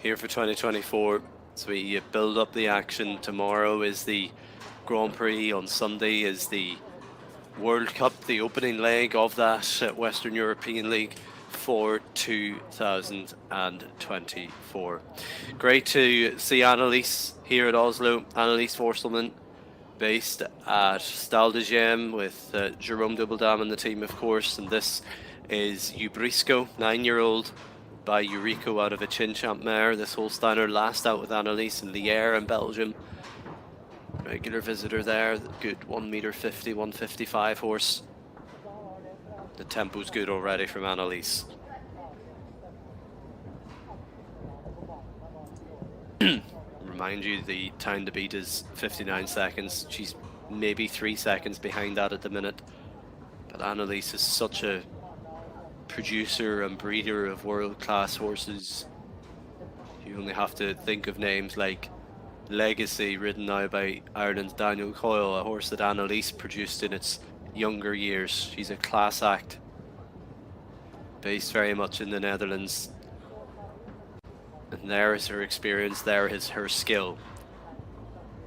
[SPEAKER 2] here for 2024. So we build up the action. Tomorrow is the Grand Prix. On Sunday is the World Cup, the opening leg of that Western European League for 2024. Great to see Annelies here at Oslo. Annelies Forstelman, based at Stal de Gem with Jerome Dubbeldam and the team, of course. And this is Ubrisco, 9-year-old by Eurico out of a Chinchamp mare. This Holsteiner last out with Annelies in Liège in Belgium. Regular visitor there, good 1m50, 155 horse. The tempo's good already from Annelies. Remind you, the time to beat is 59 seconds. She's maybe 3 seconds behind that at the minute. But Annelies is such a producer and breeder of world-class horses. You only have to think of names like Legacy, ridden now by Ireland's Daniel Coyle, a horse that Annelies produced in its younger years. She's a class act, based very much in the Netherlands. And there is her experience, there is her skill.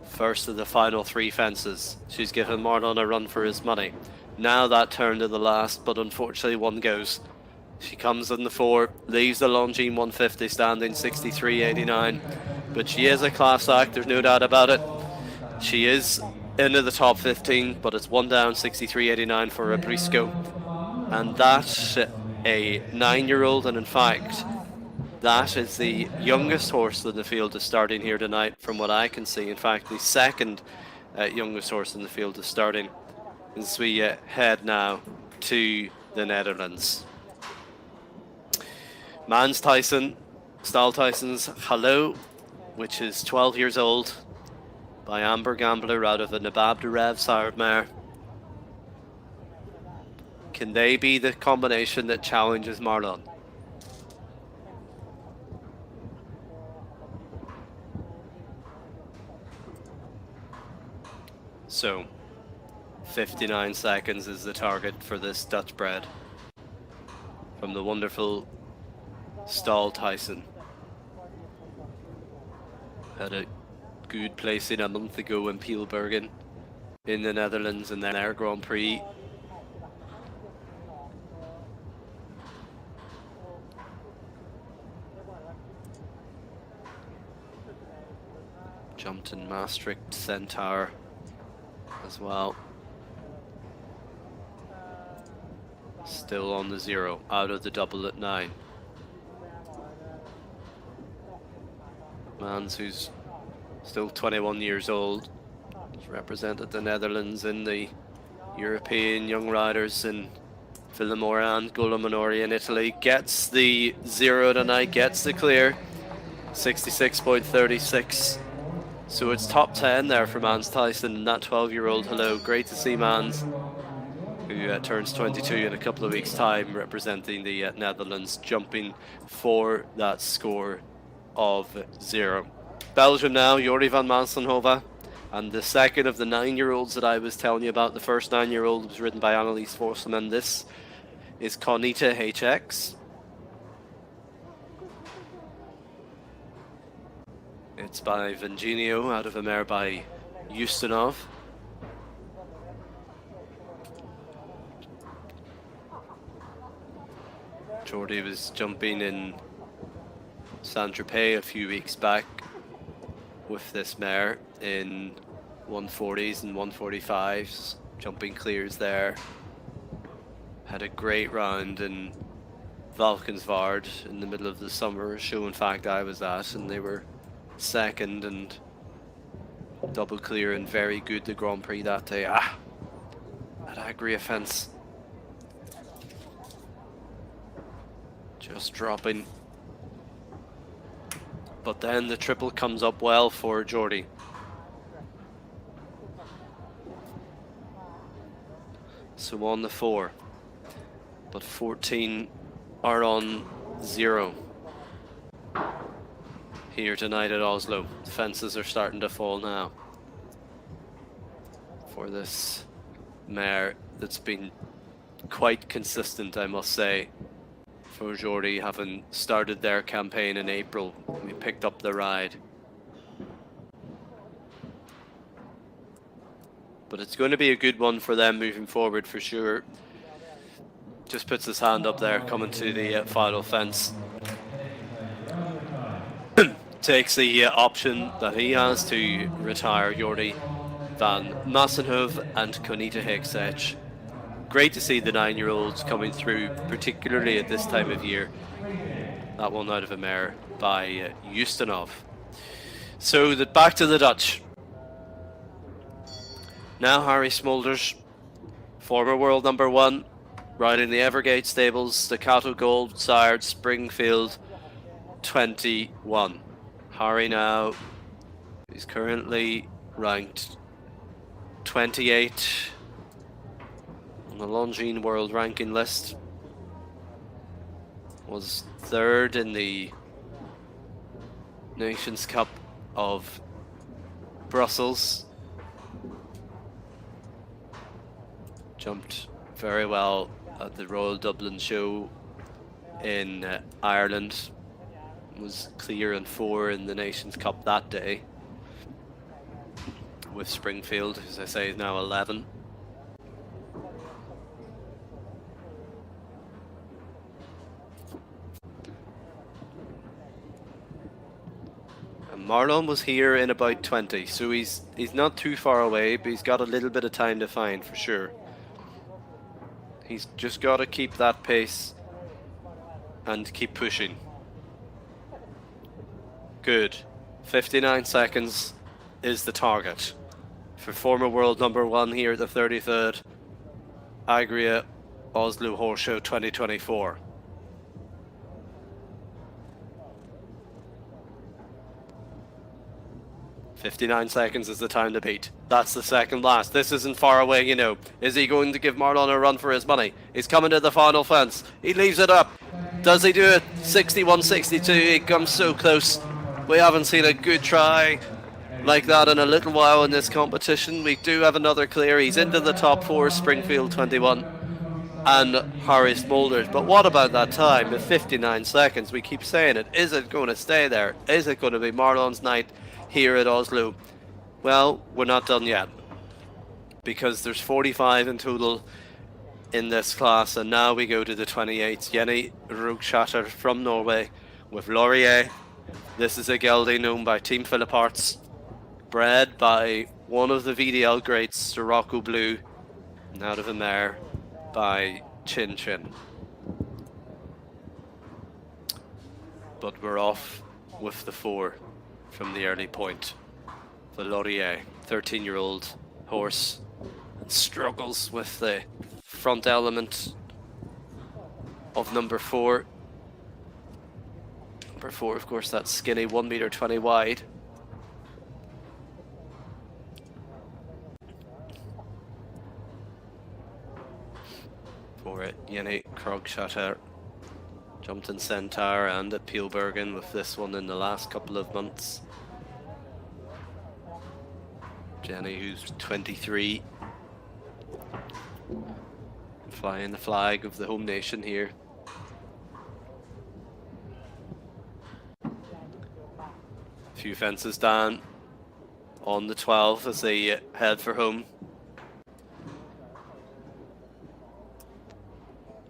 [SPEAKER 2] First of the final 3 fences. She's given Marlon a run for his money. Now that turn to the last, but unfortunately one goes. She comes in the 4, leaves the Longines 150 standing 63.89. But she is a class act, there's no doubt about it. She is into the top 15, but it's 1 down, 63.89 for Ubrisco. And that's a 9-year-old, and in fact, that is the youngest horse in the field is starting here tonight, from what I can see. In fact, the second youngest horse in the field is starting as we head now to the Netherlands. Mans Tyson, Stal Tyson's Hello, which is 12 years old, by Amber Gambler out of a Nabab de Rev sired mare. Can they be the combination that challenges Marlon? So 59 seconds is the target for this Dutch bred from the wonderful Stal Tyson. Had a good placing a month ago in Pielbergen in the Netherlands in their Grand Prix. Jumped in Maastricht Centaur as well. Still on the 0, out of the double at 9. Mans, who's still 21 years old, has represented the Netherlands in the European Young Riders in Villamora and Golominori in Italy. Gets the 0 tonight, gets the clear, 66.36. So it's top 10 there for Mans Tyson and that 12-year-old Hello. Great to see Mans, who turns 22 in a couple of weeks' time, representing the Netherlands, jumping for that score of 0. Belgium now, Jori van Maassenhove, and the second of the 9-year-olds that I was telling you about. The first 9-year-old was ridden by Annelies Forstelman. This is Conita HX. It's by Venginio out of a mare by Ustinov. Jordy was jumping in Saint-Tropez a few weeks back with this mare in 140s and 145s, jumping clears there. Had a great round in Valkenswaard in the middle of the summer, show in fact I was at, and they were second and double clear and very good the Grand Prix that day. That Agria fence. Just dropping. But then the triple comes up well for Jordy. So on the 4. But 14 are on 0 here tonight at Oslo. The fences are starting to fall now for this mare that's been quite consistent, I must say, for Jordi, having started their campaign in April. We picked up the ride. But it's going to be a good one for them moving forward for sure. Just puts his hand up there, coming to the final fence. Takes the option that he has to retire Jordi van Massenhoven and Konita Hexech. Great to see the 9-year-olds coming through, particularly at this time of year. That one out of a mare by Justinov. So back to the Dutch. Now Harry Smulders, former world number 1, riding the Evergate stables, Staccato Gold, sired Springfield 21. Harry now is currently ranked 28 on the Longines World Ranking list. Was 3rd in the Nations Cup of Brussels. Jumped very well at the Royal Dublin Show in Ireland. Was clear in 4 in the Nations Cup that day. With Springfield, as I say, is now 11. And Marlon was here in about 20, so he's not too far away, but he's got a little bit of time to find for sure. He's just got to keep that pace and keep pushing. Good. 59 seconds is the target for former world number 1 here at the 33rd Agria Oslo Horse Show 2024. "59 seconds is the time to beat. That's the second last. This isn't far away, you know. Is he going to give Marlon a run for his money? He's coming to the final fence. He leaves it up. Does he do it? 61-62. He comes so close. We haven't seen a good try like that in a little while in this competition. We do have another clear. He's into the top 4, Springfield 21 and Harry Smulders. But what about that time? At 59 seconds, we keep saying it. Is it going to stay there? Is it going to be Marlon's night here at Oslo? Well, we're not done yet, because there's 45 in total in this class, and now we go to the 28th. Jenny Rugschatter from Norway with Laurier. This is a gelding known by Team Philip Arts, bred by one of the VDL greats, Sirocco Blue, and out of a mare by Chin Chin. But we're off with the 4 from the early point. The Laurier, 13-year-old horse, and struggles with the front element of number 4. Number 4, of course, that's skinny, 1.20 meter wide. For it, Jenny Krogschatter jumped in Centaur and at Peelbergen with this one in the last couple of months. Jenny, who's 23, flying the flag of the home nation here. A few fences down on the 12 as they head for home.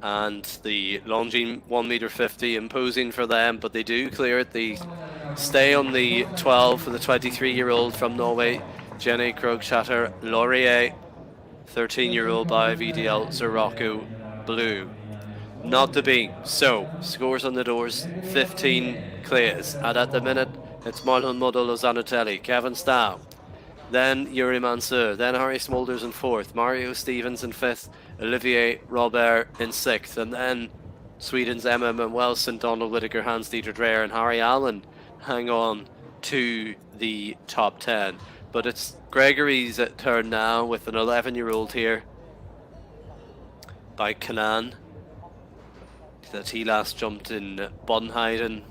[SPEAKER 2] And the Longines 1.50 meter imposing for them, but they do clear it. They stay on the 12 for the 23-year-old from Norway, Jenny Krogschatter Laurier, 13-year-old by VDL Sirocco Blue. Not to be. So, scores on the doors, 15 clears. And at the minute, it's Marlon Modolo Zanatelli, Kevin Stow, then Yuri Mansur, then Harry Smulders in 4th, Mario Stevens in 5th, Olivier Robert in 6th, and then Sweden's Emma Manuelson, Donald Whittaker, Hans-Dieter Dreyer, and Harry Allen hang on to the top 10. But it's Gregory's turn now with an 11-year-old here by Kanan, that he last jumped in Bonheiden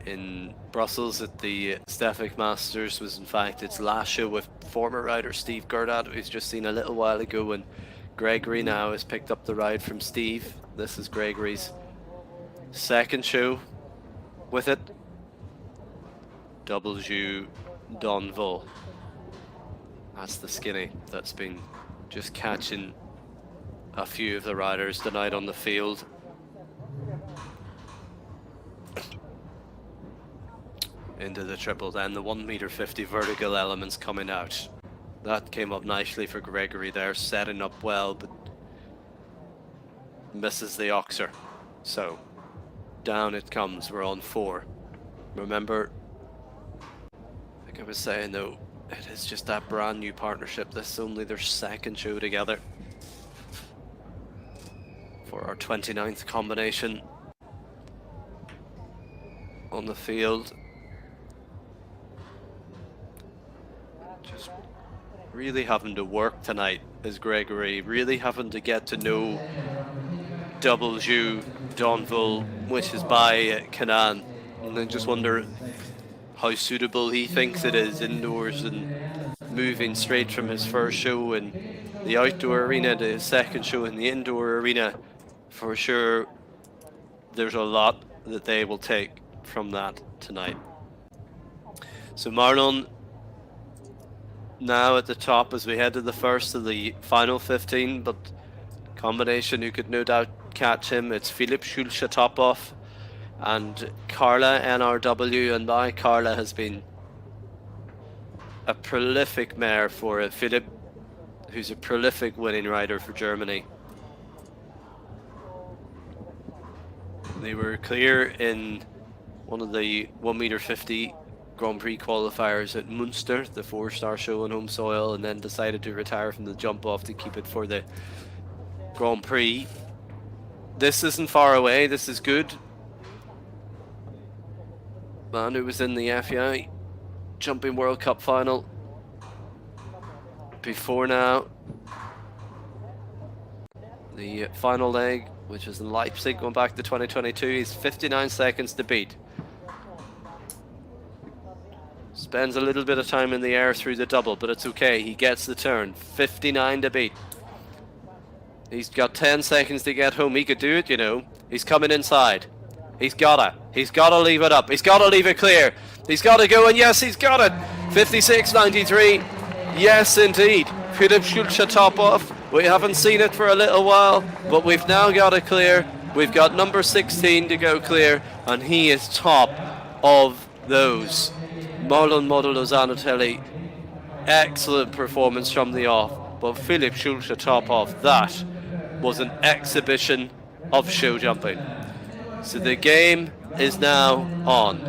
[SPEAKER 2] in Brussels at the Stefik Masters. Was in fact its last show with former rider Steve Gerdad, who's just seen a little while ago, and Gregory now has picked up the ride from Steve. This is Gregory's second show with it. W. Donville. That's the skinny that's been just catching a few of the riders tonight on the field. Into the triple, then the 1m50 vertical elements coming out. That came up nicely for Gregory there, setting up well, but misses the oxer. So down it comes. We're on 4. Remember, like I was saying though, it is just that brand new partnership. This is only their second show together for our 29th combination on the field. Just really having to work tonight is Gregory, really having to get to know W. Donville, which is by Canaan, and then just wonder how suitable he thinks it is indoors and moving straight from his first show in the outdoor arena to his second show in the indoor arena. For sure, there's a lot that they will take from that tonight. So Marlon now at the top as we head to the first of the final 15, but combination who could no doubt catch him. It's Philip Schulze-Topov and Carla NRW, and now Carla has been a prolific mare for Philip, who's a prolific winning rider for Germany. They were clear in one of the 1m50 Grand Prix qualifiers at Munster, the 4-star show on home soil, and then decided to retire from the jump off to keep it for the Grand Prix. This isn't far away, this is good. Man who was in the FEI Jumping World Cup final before now. The final leg, which is in Leipzig, going back to 2022, he's 59 seconds to beat. Spends a little bit of time in the air through the double, but it's okay, he gets the turn. 59 to beat. He's got 10 seconds to get home, he could do it, you know. He's coming inside. He's gotta leave it up. He's gotta leave it clear. He's gotta go, and yes, he's got it. 56.93. Yes, indeed. Philip Schulze-Topov. We haven't seen it for a little while, but we've now got it clear. We've got number 16 to go clear, and he is top of those. Marlon Modulo Zanatelli. Excellent performance from the off, but Philip Schulze-Topov, that was an exhibition of show jumping. So the game is now on.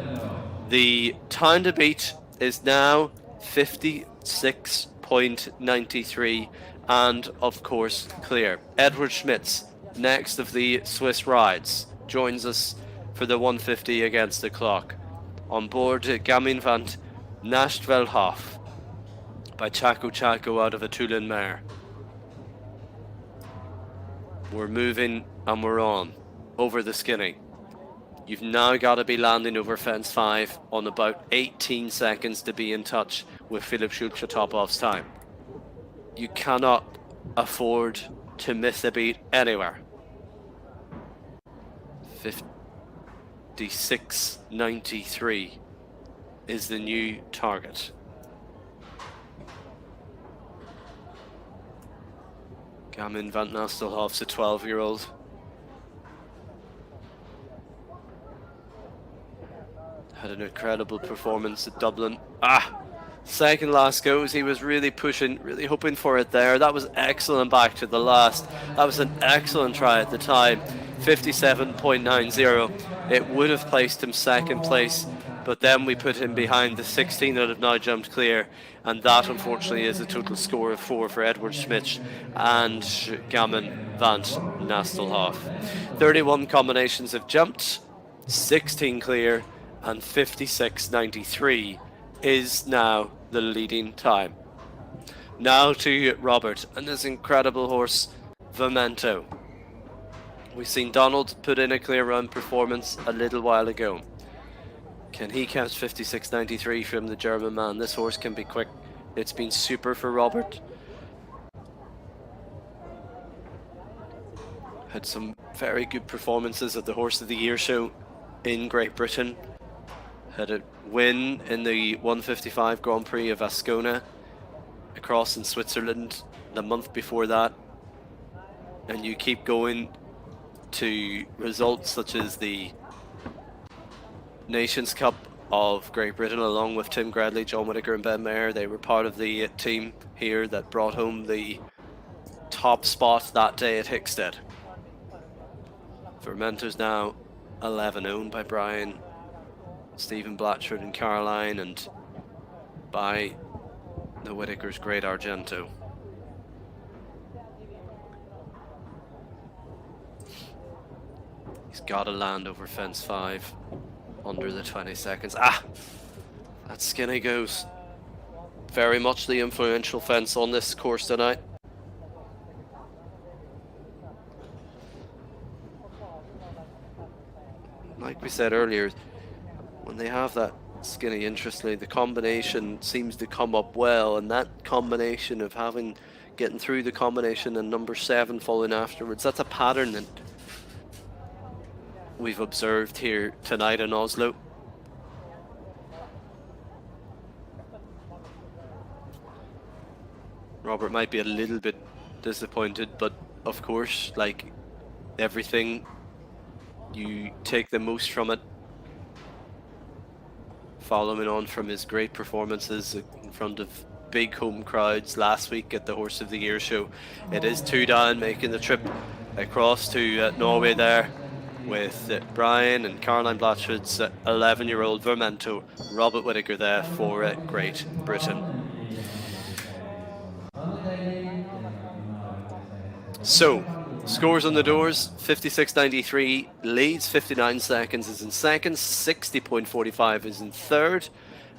[SPEAKER 2] The time to beat is now 56.93 and of course clear. Edward Schmitz, next of the Swiss rides, joins us for the 150 against the clock. On board Gamin van Nachtvelhof by Chaco Chaco out of a Toulon mare. We're moving and we're on. Over the skinny. You've now got to be landing over fence 5 on about 18 seconds to be in touch with Philip Schulze-Topov's time. You cannot afford to miss a beat anywhere. 56.93 is the new target. Gamin van Nastelhof's a 12-year-old. Had an incredible performance at Dublin. Second last goes, he was really pushing, really hoping for it there. That was excellent back to the last. That was an excellent try at the time. 57.90. It would have placed him second place, but then we put him behind the 16 that have now jumped clear, and that unfortunately is a total score of 4 for Edward Schmitz and Gamin van Nastelhof. 31 combinations have jumped, 16 clear, and 56.93 is now the leading time. Now to Robert and his incredible horse Vimento. We've seen Donald put in a clear run performance a little while ago. Can he catch 56.93 from the German man? This horse can be quick. It's been super for Robert. Had some very good performances at the Horse of the Year show in Great Britain. Had a win in the 155 Grand Prix of Ascona across in Switzerland the month before that. And you keep going to results such as the Nations Cup of Great Britain, along with Tim Gradley, John Whittaker and Ben Mayer. They were part of the team here that brought home the top spot that day at Hickstead. Vermento's now 11, owned by Brian, Stephen Blatchford and Caroline, and by the Whittaker's Great Argento. He's got to land over fence 5 under the 20 seconds. That skinny goes. Very much the influential fence on this course tonight. Like we said earlier, when they have that skinny, interestingly, the combination seems to come up well, and that combination of getting through the combination and number 7 following afterwards, that's a pattern that we've observed here tonight in Oslo. Robert might be a little bit disappointed, but of course, like everything, you take the most from it. Following on from his great performances in front of big home crowds last week at the Horse of the Year show. It is 2 down, making the trip across to Norway there with Brian and Caroline Blatchford's 11-year-old Vermento, Robert Whittaker there for Great Britain. So, scores on the doors: 56.93 leads, 59 seconds is in second, 60.45 is in third,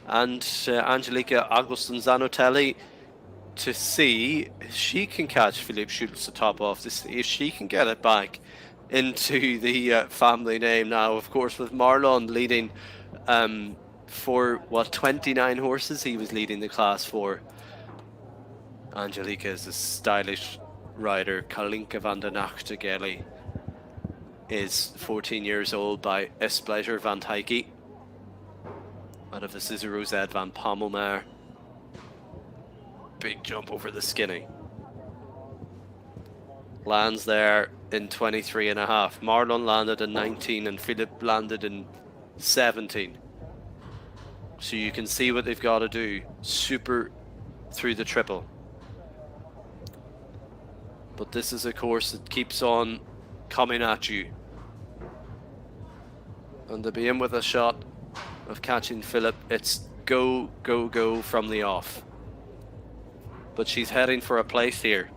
[SPEAKER 2] and Angelica Augustin Zanotelli to see if she can catch Philippe Schultz to top off, to see if she can get it back into the family name now. Of course, with Marlon leading for 29 horses he was leading the class for. Angelica is a stylish rider. Kalinka van den Nachtegeli is 14 years old by Espleasure van Heike out of the Cicero Z van Pommelmeer. Big jump over the skinny. Lands there in 23.5. Marlon landed in 19 and Philip landed in 17. So you can see what they've got to do. Super through the triple. But this is a course that keeps on coming at you. And to be in with a shot of catching Philip, it's go, go, go from the off. But she's heading for a place here.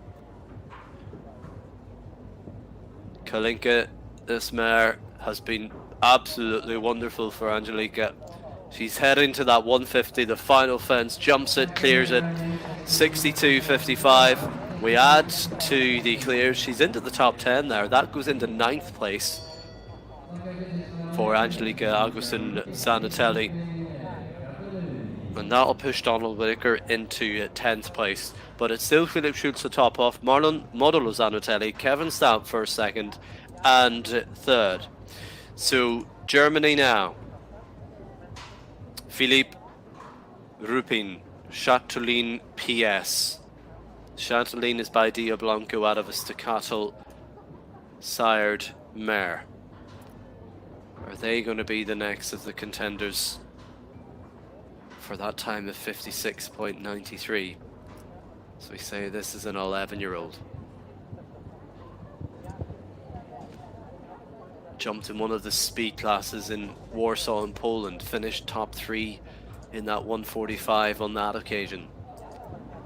[SPEAKER 2] Kalinka, this mare, has been absolutely wonderful for Angelica. She's heading to that 150, the final fence, jumps it, clears it, 62.55. We add to the clears, she's into the top 10 there. That goes into 9th place for Angelica Augustin Zanotelli. And that'll push Donald Whittaker into 10th place. But it's still Philip Schultz to top off, Marlon Modulo Zanotelli, Kevin Stout for second and third. So Germany now. Philippe Ruppin, Chatelaine PS. Chatelaine is by Dia Blanco out of a staccato sired mare. Are they going to be the next of the contenders for that time of 56.93? So we say this is an 11-year-old. Jumped in one of the speed classes in Warsaw in Poland, finished top 3 in that 145 on that occasion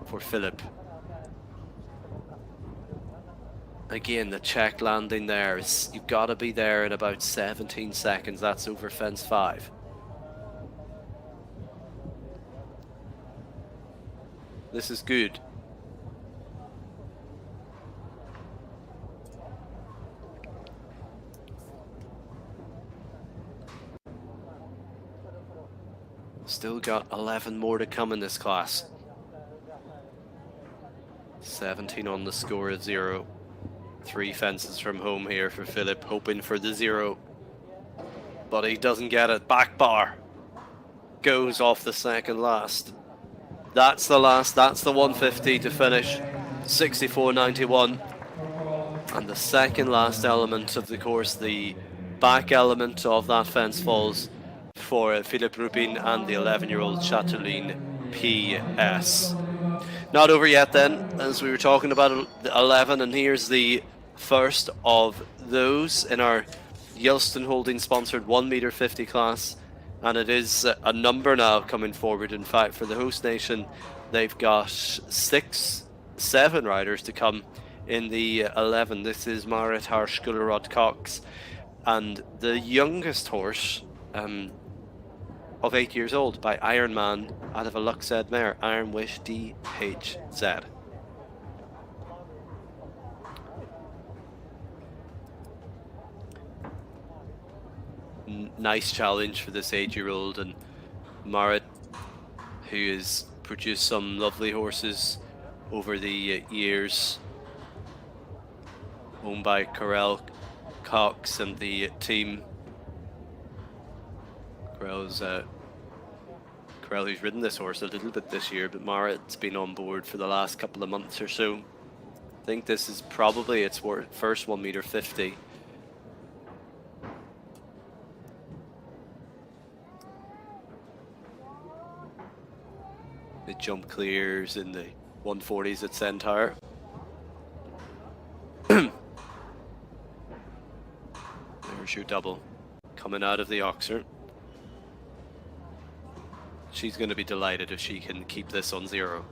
[SPEAKER 2] for Philip. Again, the check landing there is, you've got to be there in about 17 seconds. That's over fence 5. This is good. Still got 11 more to come in this class. 17 on the score of 0. 3 fences from home here for Philip, hoping for the 0. But he doesn't get it. Back bar goes off the second last. That's the last. That's the 150 to finish. 64.91. And the second last element of the course, the back element of that fence, falls for Philippe Rupin and the 11-year-old Chatelaine PS. Not over yet then, as we were talking about 11, and here's the first of those in our Gjelsten Holding sponsored 1m50 class, and it is a number now coming forward. In fact, for the host nation, they've got 7 riders to come in the 11. This is Marit Harsh-Gullerod Cox, and the youngest horse of 8 years old by Ironman out of a Luxed mare, Iron Wish DHZ. Nice challenge for this 8-year-old, and Marit, who has produced some lovely horses over the years, owned by Corel Cox and the team. Corel, who's ridden this horse a little bit this year, but Marit's been on board for the last couple of months or so. I think this is probably its first 1m50. The jump clears in the 140s at Centaur. There's your double coming out of the Oxford. She's going to be delighted if she can keep this on 0.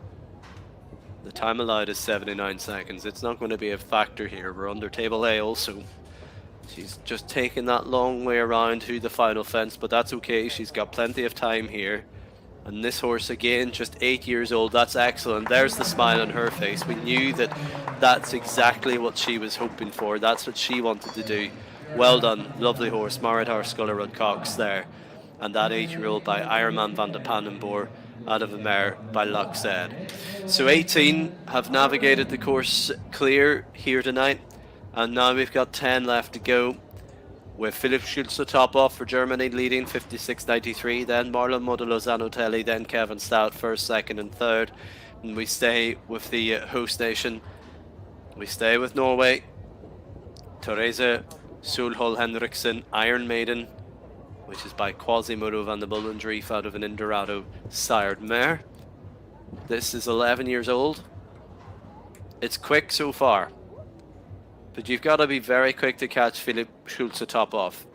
[SPEAKER 2] The time allowed is 79 seconds. It's not going to be a factor here. We're under table A also. She's just taking that long way around to the final fence, but that's okay. She's got plenty of time here. And this horse, again, just 8 years old. That's excellent. There's the smile on her face. We knew that that's exactly what she was hoping for. That's what she wanted to do. Well done. Lovely horse. Marit Harsh-Gullerod Cox there. And that 8-year-old by Ironman van de Pannenboer out of a mare by Luxed. So 18 have navigated the course clear here tonight. And now we've got 10 left to go, with Philipp Schulze top off for Germany, leading 56.93, then Marlon Modulo Zanotelli, then Kevin Stout first, second and third. And we stay with the host nation. We stay with Norway. Therese Solhol Henriksen, Iron Maiden, which is by Quasimodo van de Bullendreef out of an Indorado sired mare. This is 11 years old. It's quick so far, but you've got to be very quick to catch Philipp Schulze top off.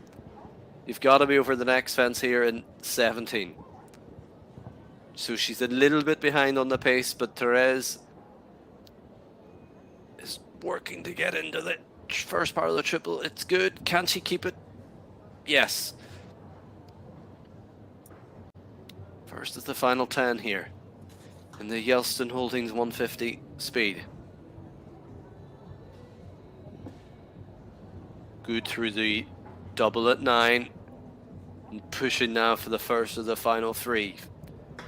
[SPEAKER 2] You've got to be over the next fence here in 17. So she's a little bit behind on the pace, but Therese is working to get into the first part of the triple. It's good. Can she keep it? Yes. First is the final 10 here in the Gjelsten Holdings 150 speed. Good through the double at 9 and pushing now for the first of the final 3. I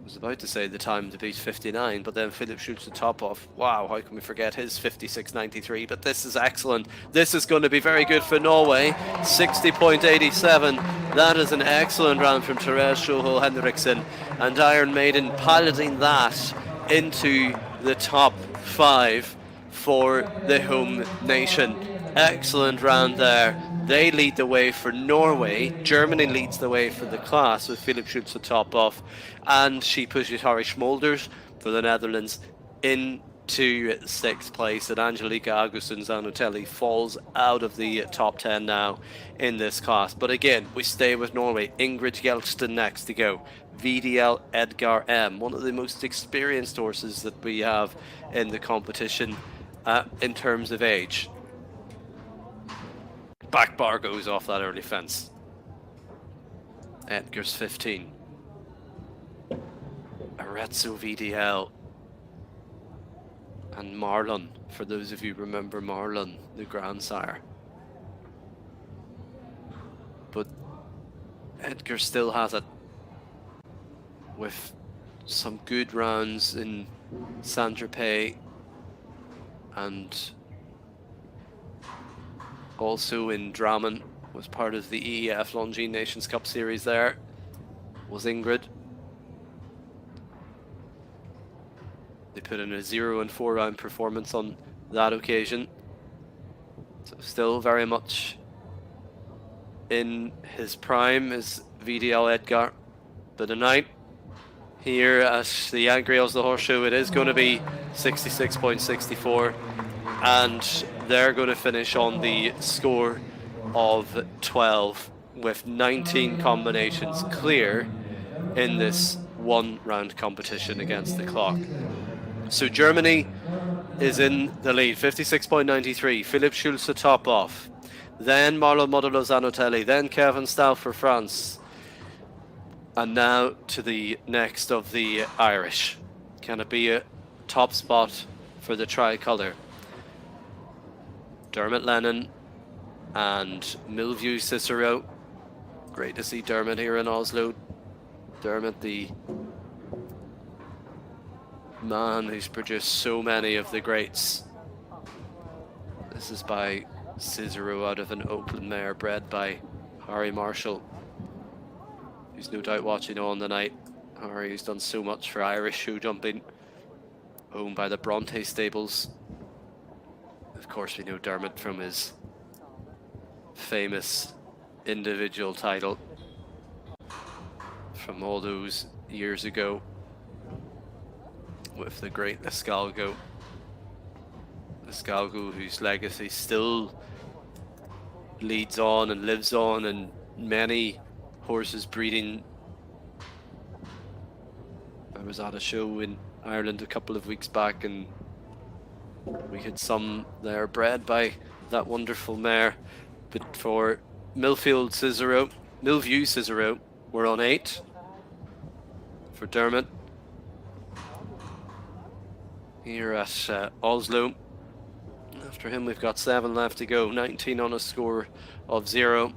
[SPEAKER 2] was about to say the time to beat 59, but then Philipp shoots the top off. Wow, how can we forget his 56.93? But this is excellent. This is going to be very good for Norway. 60.87. That is an excellent round from Therese Solhol Henriksen, and Iron Maiden piloting that into the top 5 for the home nation. Excellent round there. They lead the way for Norway. Germany leads the way for the class with Philipp Schulze top off, and she pushes Harry Schmolders for the Netherlands into 6th place, and Angelica Augustin Zanotelli falls out of the top 10 now in this class. But again, we stay with Norway. Ingrid Gjelsten next to go. VDL Edgar M, one of the most experienced horses that we have in the competition in terms of age. Back bar goes off that early fence. Edgar's 15. Arezzo VDL. And Marlon, for those of you who remember Marlon, the grandsire. But Edgar still has it, with some good rounds in Saint-Tropez and also in Drammen, was part of the EEF Longines Nations Cup series there, was Ingrid. They put in a 0 and 4 round performance on that occasion. So still very much in his prime is VDL Edgar. But tonight, here at the Angry Oslo Horse Show, it is going to be 66.64. And they're going to finish on the score of 12 with 19 combinations clear in this one round competition against the clock. So Germany is in the lead, 56.93. Philipp Schulze top off. Then Marlon Modulo Zanotelli. Then Kevin Stauf for France. And now to the next of the Irish. Can it be a top spot for the tricolour? Dermot Lennon and Milview Cicero. Great to see Dermot here in Oslo. Dermot, the man who's produced so many of the greats. This is by Cicero out of an Oakland mare bred by Harry Marshall, who's no doubt watching on the night. Harry, who's done so much for Irish show jumping, owned by the Bronte stables. Of course, we know Dermot from his famous individual title from all those years ago with the great Escalgo. Escalgo, whose legacy still leads on and lives on, and many horses breeding. I was at a show in Ireland a couple of weeks back, and we had some there bred by that wonderful mare. But for Milview Cicero, we're on 8 for Dermot here at Oslo. After him, we've got 7 left to go, 19 on a score of 0.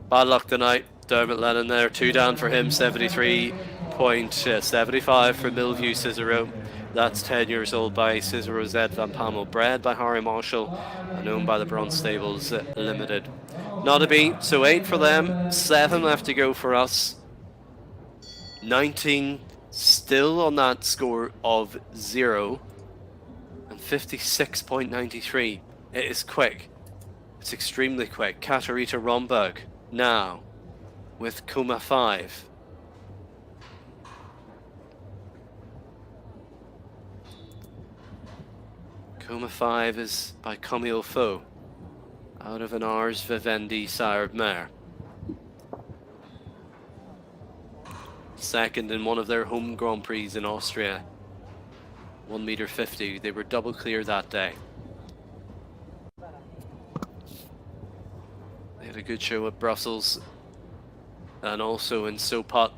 [SPEAKER 2] Bad luck tonight. Dermot Lennon there, 2 down for him, 73.75 for Milview Cicero. That's 10 years old by Cicero Zed Van Pammel, bred by Harry Marshall and owned by the Bronze Stables Limited. Not a beat, so 8 for them, 7 left to go for us. 19 still on that score of 0. 56.93. It is quick. It's extremely quick. Katarina Romberg now with Kuma 5. Kuma 5 is by Camille Faux out of an Ars Vivendi sired mare. Second in one of their home Grand Prix in Austria. 1.50 m. They were double clear that day. They had a good show at Brussels and also in Sopot.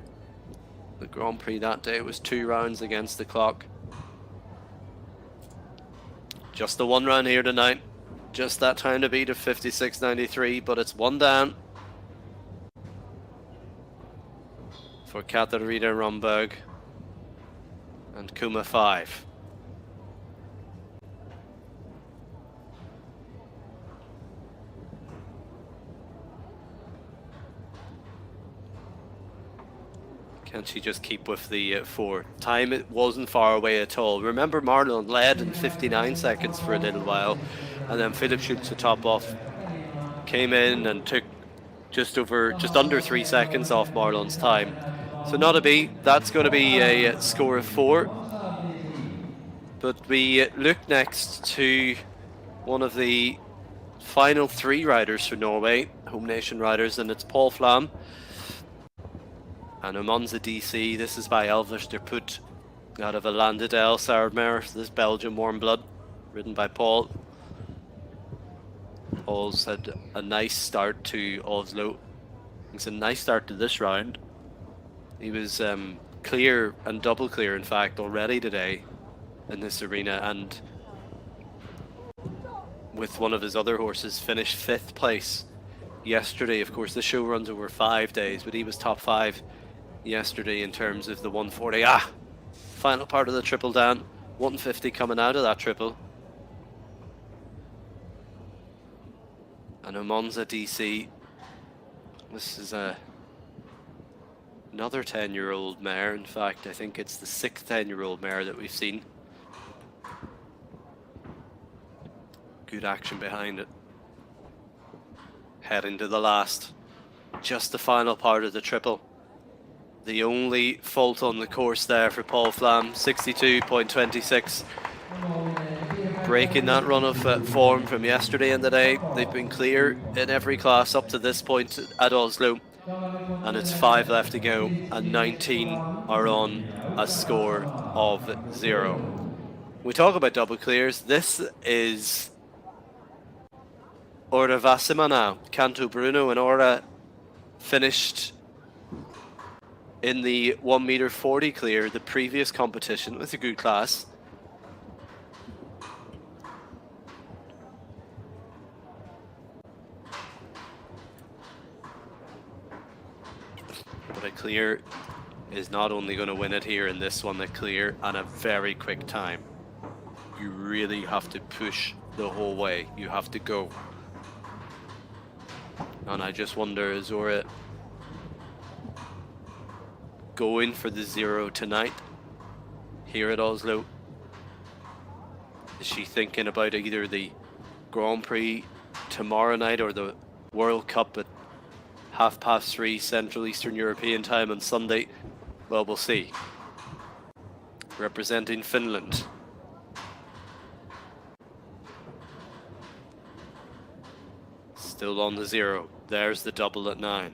[SPEAKER 2] The Grand Prix that day was 2 rounds against the clock. Just the 1 round here tonight. Just that time to beat of 56.93, but it's 1 down for Katarina Romberg and Kuma 5. Can she just keep with the 4? Time, it wasn't far away at all. Remember, Marlon led in 59 seconds for a little while, and then Philipp Schulze to top off came in and took just under 3 seconds off Marlon's time. So not a beat. That's going to be a score of 4. But we look next to one of the final 3 riders for Norway, home nation riders, and it's Paul Flam and a Monza DC. This is by Elvis de Put out of a Landedel sired mare. This Belgian warm blood, ridden by Paul. Paul's had a nice start to Oslo. It's a nice start to this round. He was clear and double clear, in fact, already today in this arena, and with one of his other horses finished 5th place yesterday. Of course, the show runs over 5 days, but he was top 5 yesterday in terms of the 140. Final part of the triple down. 150 coming out of that triple. And a Monza DC. This is another 10-year-old mare. In fact, I think it's the 6th 10-year-old mare that we've seen. Good action behind it. Heading to the last. Just the final part of the triple. The only fault on the course there for Paul Flam, 62.26. Breaking that run of form from yesterday and today. They've been clear in every class up to this point at Oslo. And it's 5 left to go, and 19 are on a score of 0. We talk about double clears. This is Ora Vassima now. Canto Bruno and Ora finished in the 1 meter 40 clear, the previous competition, with a good class. But a clear is not only going to win it here in this one, a clear and a very quick time. You really have to push the whole way. You have to go. And I just wonder, is Ora going for the 0 tonight here at Oslo? Is she thinking about either the Grand Prix tomorrow night or the World Cup at 3:30 Central Eastern European time on Sunday? Well, we'll see. Representing Finland. Still on the 0. There's the double at 9.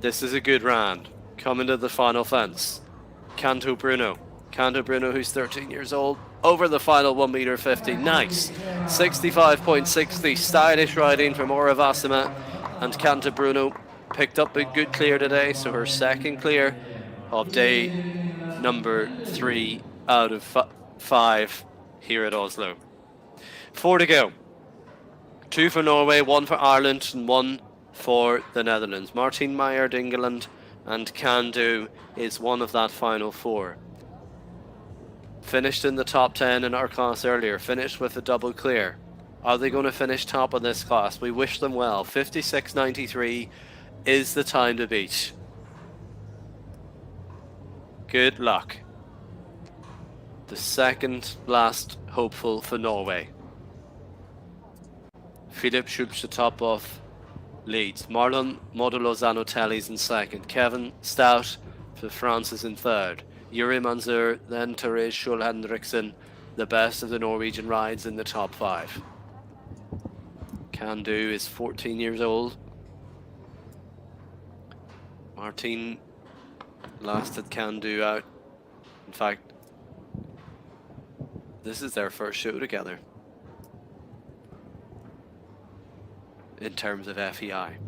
[SPEAKER 2] This is a good round. Coming to the final fence. Canto Bruno. Canto Bruno, who's 13 years old, over the final 1 meter 50. Nice. 65.60. Stylish riding from Ora Vassima. And Canto Bruno picked up a good clear today. So her second clear of day number 3 out of 5 here at Oslo. 4 to go. 2 for Norway, 1 for Ireland, and 1 for the Netherlands. Martijn Meijer, Dingeland, and Can Do is one of that final 4. Finished in the top 10 in our class earlier. Finished with a double clear. Are they going to finish top of this class? We wish them well. 56.93 is the time to beat. Good luck. The second last hopeful for Norway. Philip Schubs to top off leads. Marlon Modulo Zanotelli's in second. Kevin Stout for France is in third. Yuri Manzur, then Therese Schul Hendrickson, the best of the Norwegian rides in the top 5. Can Do is 14 years old. Martijn lasted Can Do out. In fact, this is their first show together in terms of FEI.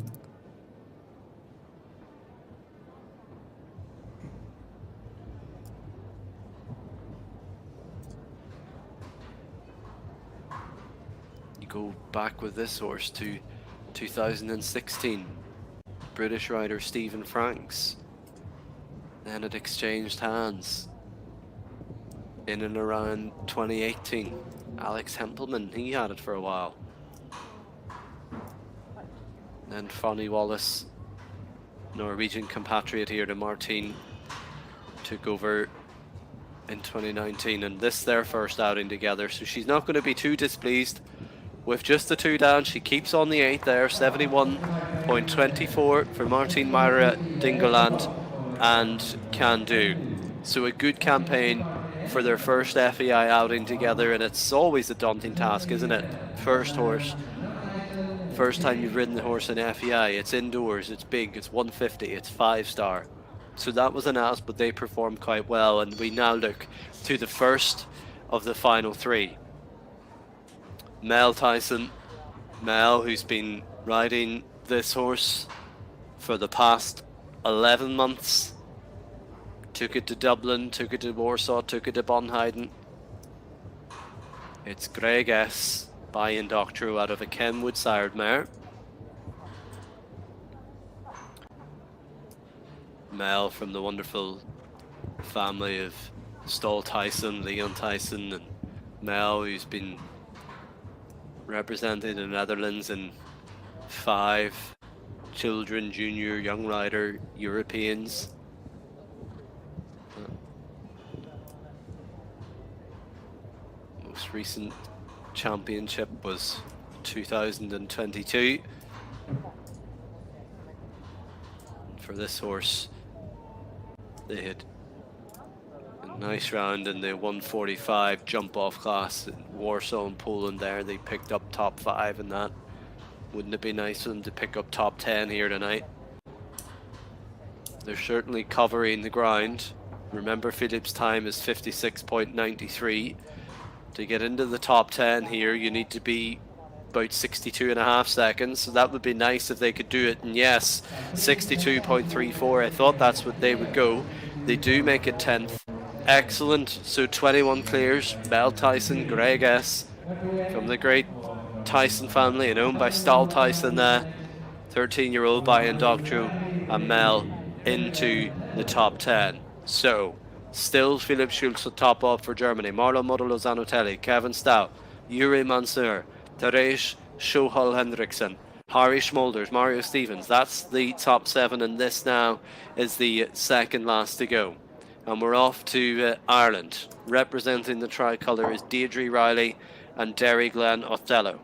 [SPEAKER 2] You go back with this horse to 2016. British rider Stephen Franks. Then it exchanged hands in and around 2018. Alex Hempelman, he had it for a while. Then Fanny Wallace, Norwegian compatriot here to Martijn, took over in 2019, and this their first outing together, so she's not going to be too displeased with just the 2 down. She keeps on the 8 there. 71.24 for Martijn Meijer, Dingeland and Can Do. So a good campaign for their first FEI outing together, and it's always a daunting task, isn't it? First horse, first time you've ridden the horse in FEI. It's indoors, it's big, it's 150, it's 5-star. So that was an ask, but they performed quite well, and we now look to the first of the final 3. Mel Tyson. Mel, who's been riding this horse for the past 11 months. Took it to Dublin, took it to Warsaw, took it to Bonheiden. It's Greg S. by Indoctro out of a Kenwood sired mare. Mel from the wonderful family of Stall Tyson, Leon Tyson, and Mel, who's been represented in the Netherlands in 5 children, junior, young rider Europeans. Most recent championship was 2022. For this horse, they had a nice round in the 145 jump off class in Warsaw in Poland there. They picked up top 5 in that. Wouldn't it be nice for them to pick up top 10 here tonight? They're certainly covering the ground. Remember, Philip's time is 56.93. To get into the top 10 here, you need to be about 62.5 seconds, so that would be nice if they could do it. And yes, 62.34, I thought that's what they would go. They do make it 10th. Excellent. So 21 clears. Mel Tyson, Greg S. from the great Tyson family and owned by Stall Tyson there. 13-year-old by Indoctro and Mel into the top 10. So still Philipp Schulz will top off for Germany. Marlon Modo Lozano-Telly, Kevin Stout, Yuri Mansur, Teresh Schohal Hendrickson, Harry Schmolders, Mario Stevens. That's the top 7, and this now is the second last to go. And we're off to Ireland. Representing the tricolour is Deirdre Riley and Derry Glen Othello.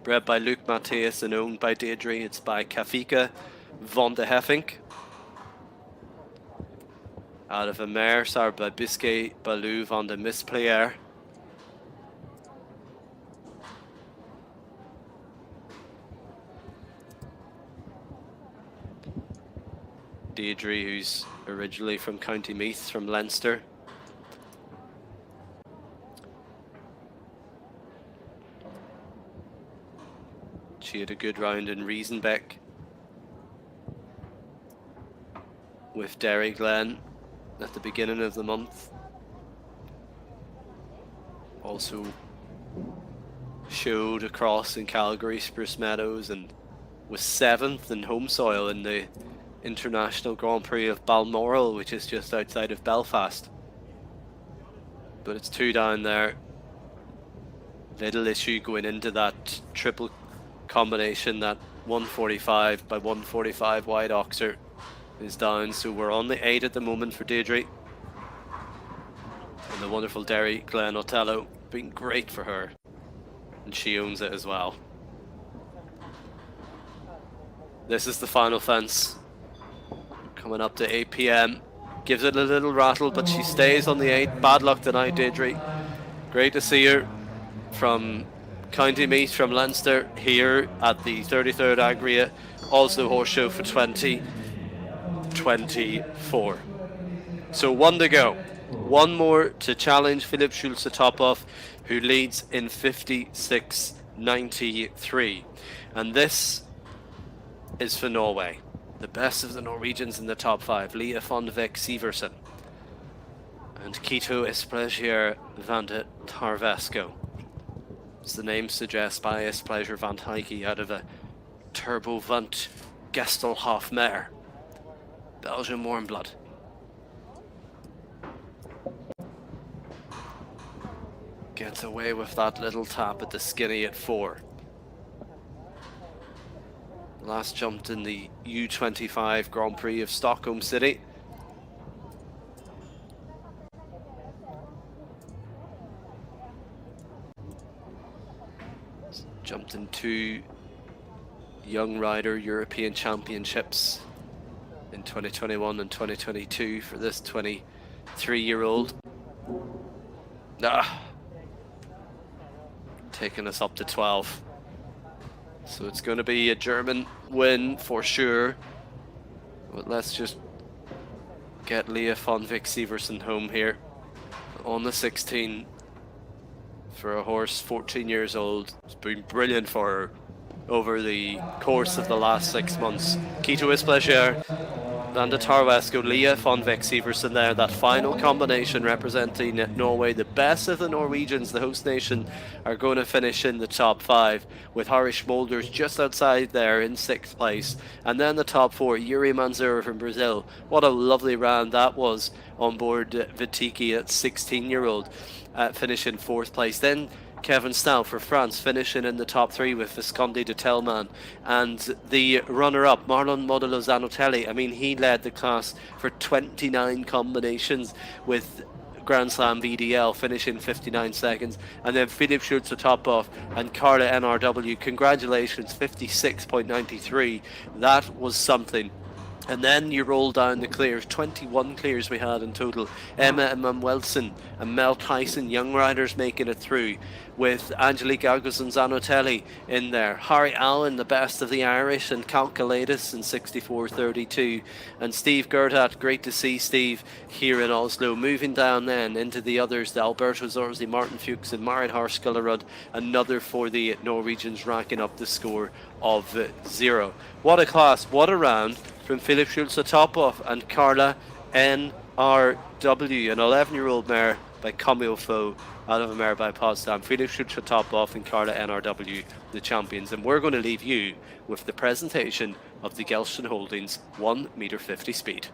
[SPEAKER 2] Bred by Luke Matthias and owned by Deirdre. It's by Kafika von de Heffink. Out of a mare, started by Biscay Balou van de Misplayer. Deirdre, who's originally from County Meath, from Leinster. She had a good round in Riesenbeck with Derry Glen at the beginning of the month. Also showed across in Calgary, Spruce Meadows, and was 7th in home soil in the International Grand Prix of Balmoral, which is just outside of Belfast. But it's 2 down there. Little issue going into that triple combination. That 145 by 145 wide Oxer is down, so we're on the 8 at the moment for Deirdre. And the wonderful Derry Glen Othello, been great for her, and she owns it as well. This is the final fence. Coming up to 8 p.m. Gives it a little rattle, but she stays on the 8. Bad luck tonight, Deirdre. Great to see her from County Meath, from Leinster, here at the 33rd Agria Oslo Horse Show for 2024. So 1 to go. 1 more to challenge Philipp Schulz to top off, who leads in 56.93. And this is for Norway. The best of the Norwegians in the top 5. Leah von Vik Siversen and Quito Esplezier van de Tarvesco. As the name suggests, by Esplezier van Heike out of a Turbo Vunt Gestelhof mare. Belgian warm blood. Gets away with that little tap at the skinny at 4. Last jumped in the U25 Grand Prix of Stockholm City. Jumped in 2 Young Rider European Championships in 2021 and 2022 for this 23-year-old. Taking us up to 12. So it's going to be a German win for sure. But let's just get Leah von Vik Siversen home here on the 16 for a horse 14 years old. It's been brilliant for her over the course of the last 6 months. Quito Esplezier and the Tarwesko, Leah von Vick Severson there. That final combination representing Norway. The best of the Norwegians, the host nation, are going to finish in the top 5, with Harish Molders just outside there in 6th place. And then the top 4, Yuri Manzura from Brazil. What a lovely round that was on board Vitiki at 16-year-old, finishing 4th place. Then Kevin Stahl for France finishing in the top 3 with Visconti de Telman, and the runner-up Marlon Modelo Zanotelli. I mean, he led the class for 29 combinations with Grand Slam VDL, finishing 59 seconds, and then Philip Schultz to top off, and Carla NRW. Congratulations, 56.93. That was something. And then you roll down the clears, 21 clears we had in total. Emma Emanuelson and Mel Tyson, young riders making it through, with Angelique Agos and Zanotelli in there. Harry Allen, the best of the Irish, and Calculatus in 64.32. And Steve Gerdat, great to see Steve here in Oslo. Moving down then into the others, the Alberto Zorzi, Martin Fuchs and Marit Harskullerud, another for the Norwegians, racking up the score of 0. What a class, what a round from Philip Schultz to top off, and Carla NRW, an 11-year-old mare by Camille Faux out of a mare by Potsdam. Philip Schultz to top off, and Carla NRW, the champions. And we're going to leave you with the presentation of the Gjelsten Holdings 1 meter 50 speed.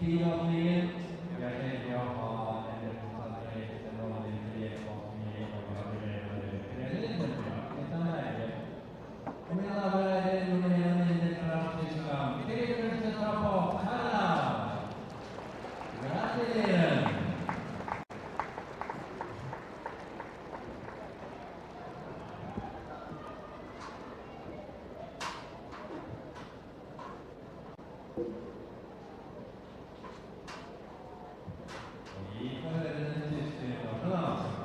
[SPEAKER 3] Tidåpningen. Jeg tenker å ha en representant fra Gjelsten Holding til hjelpåpningen og og mine damer og herrer, nummer 1 inn fra Tyskland. Kristoffer fra på Canada. Gratulerer! Vi får høre den tyske starten, altså.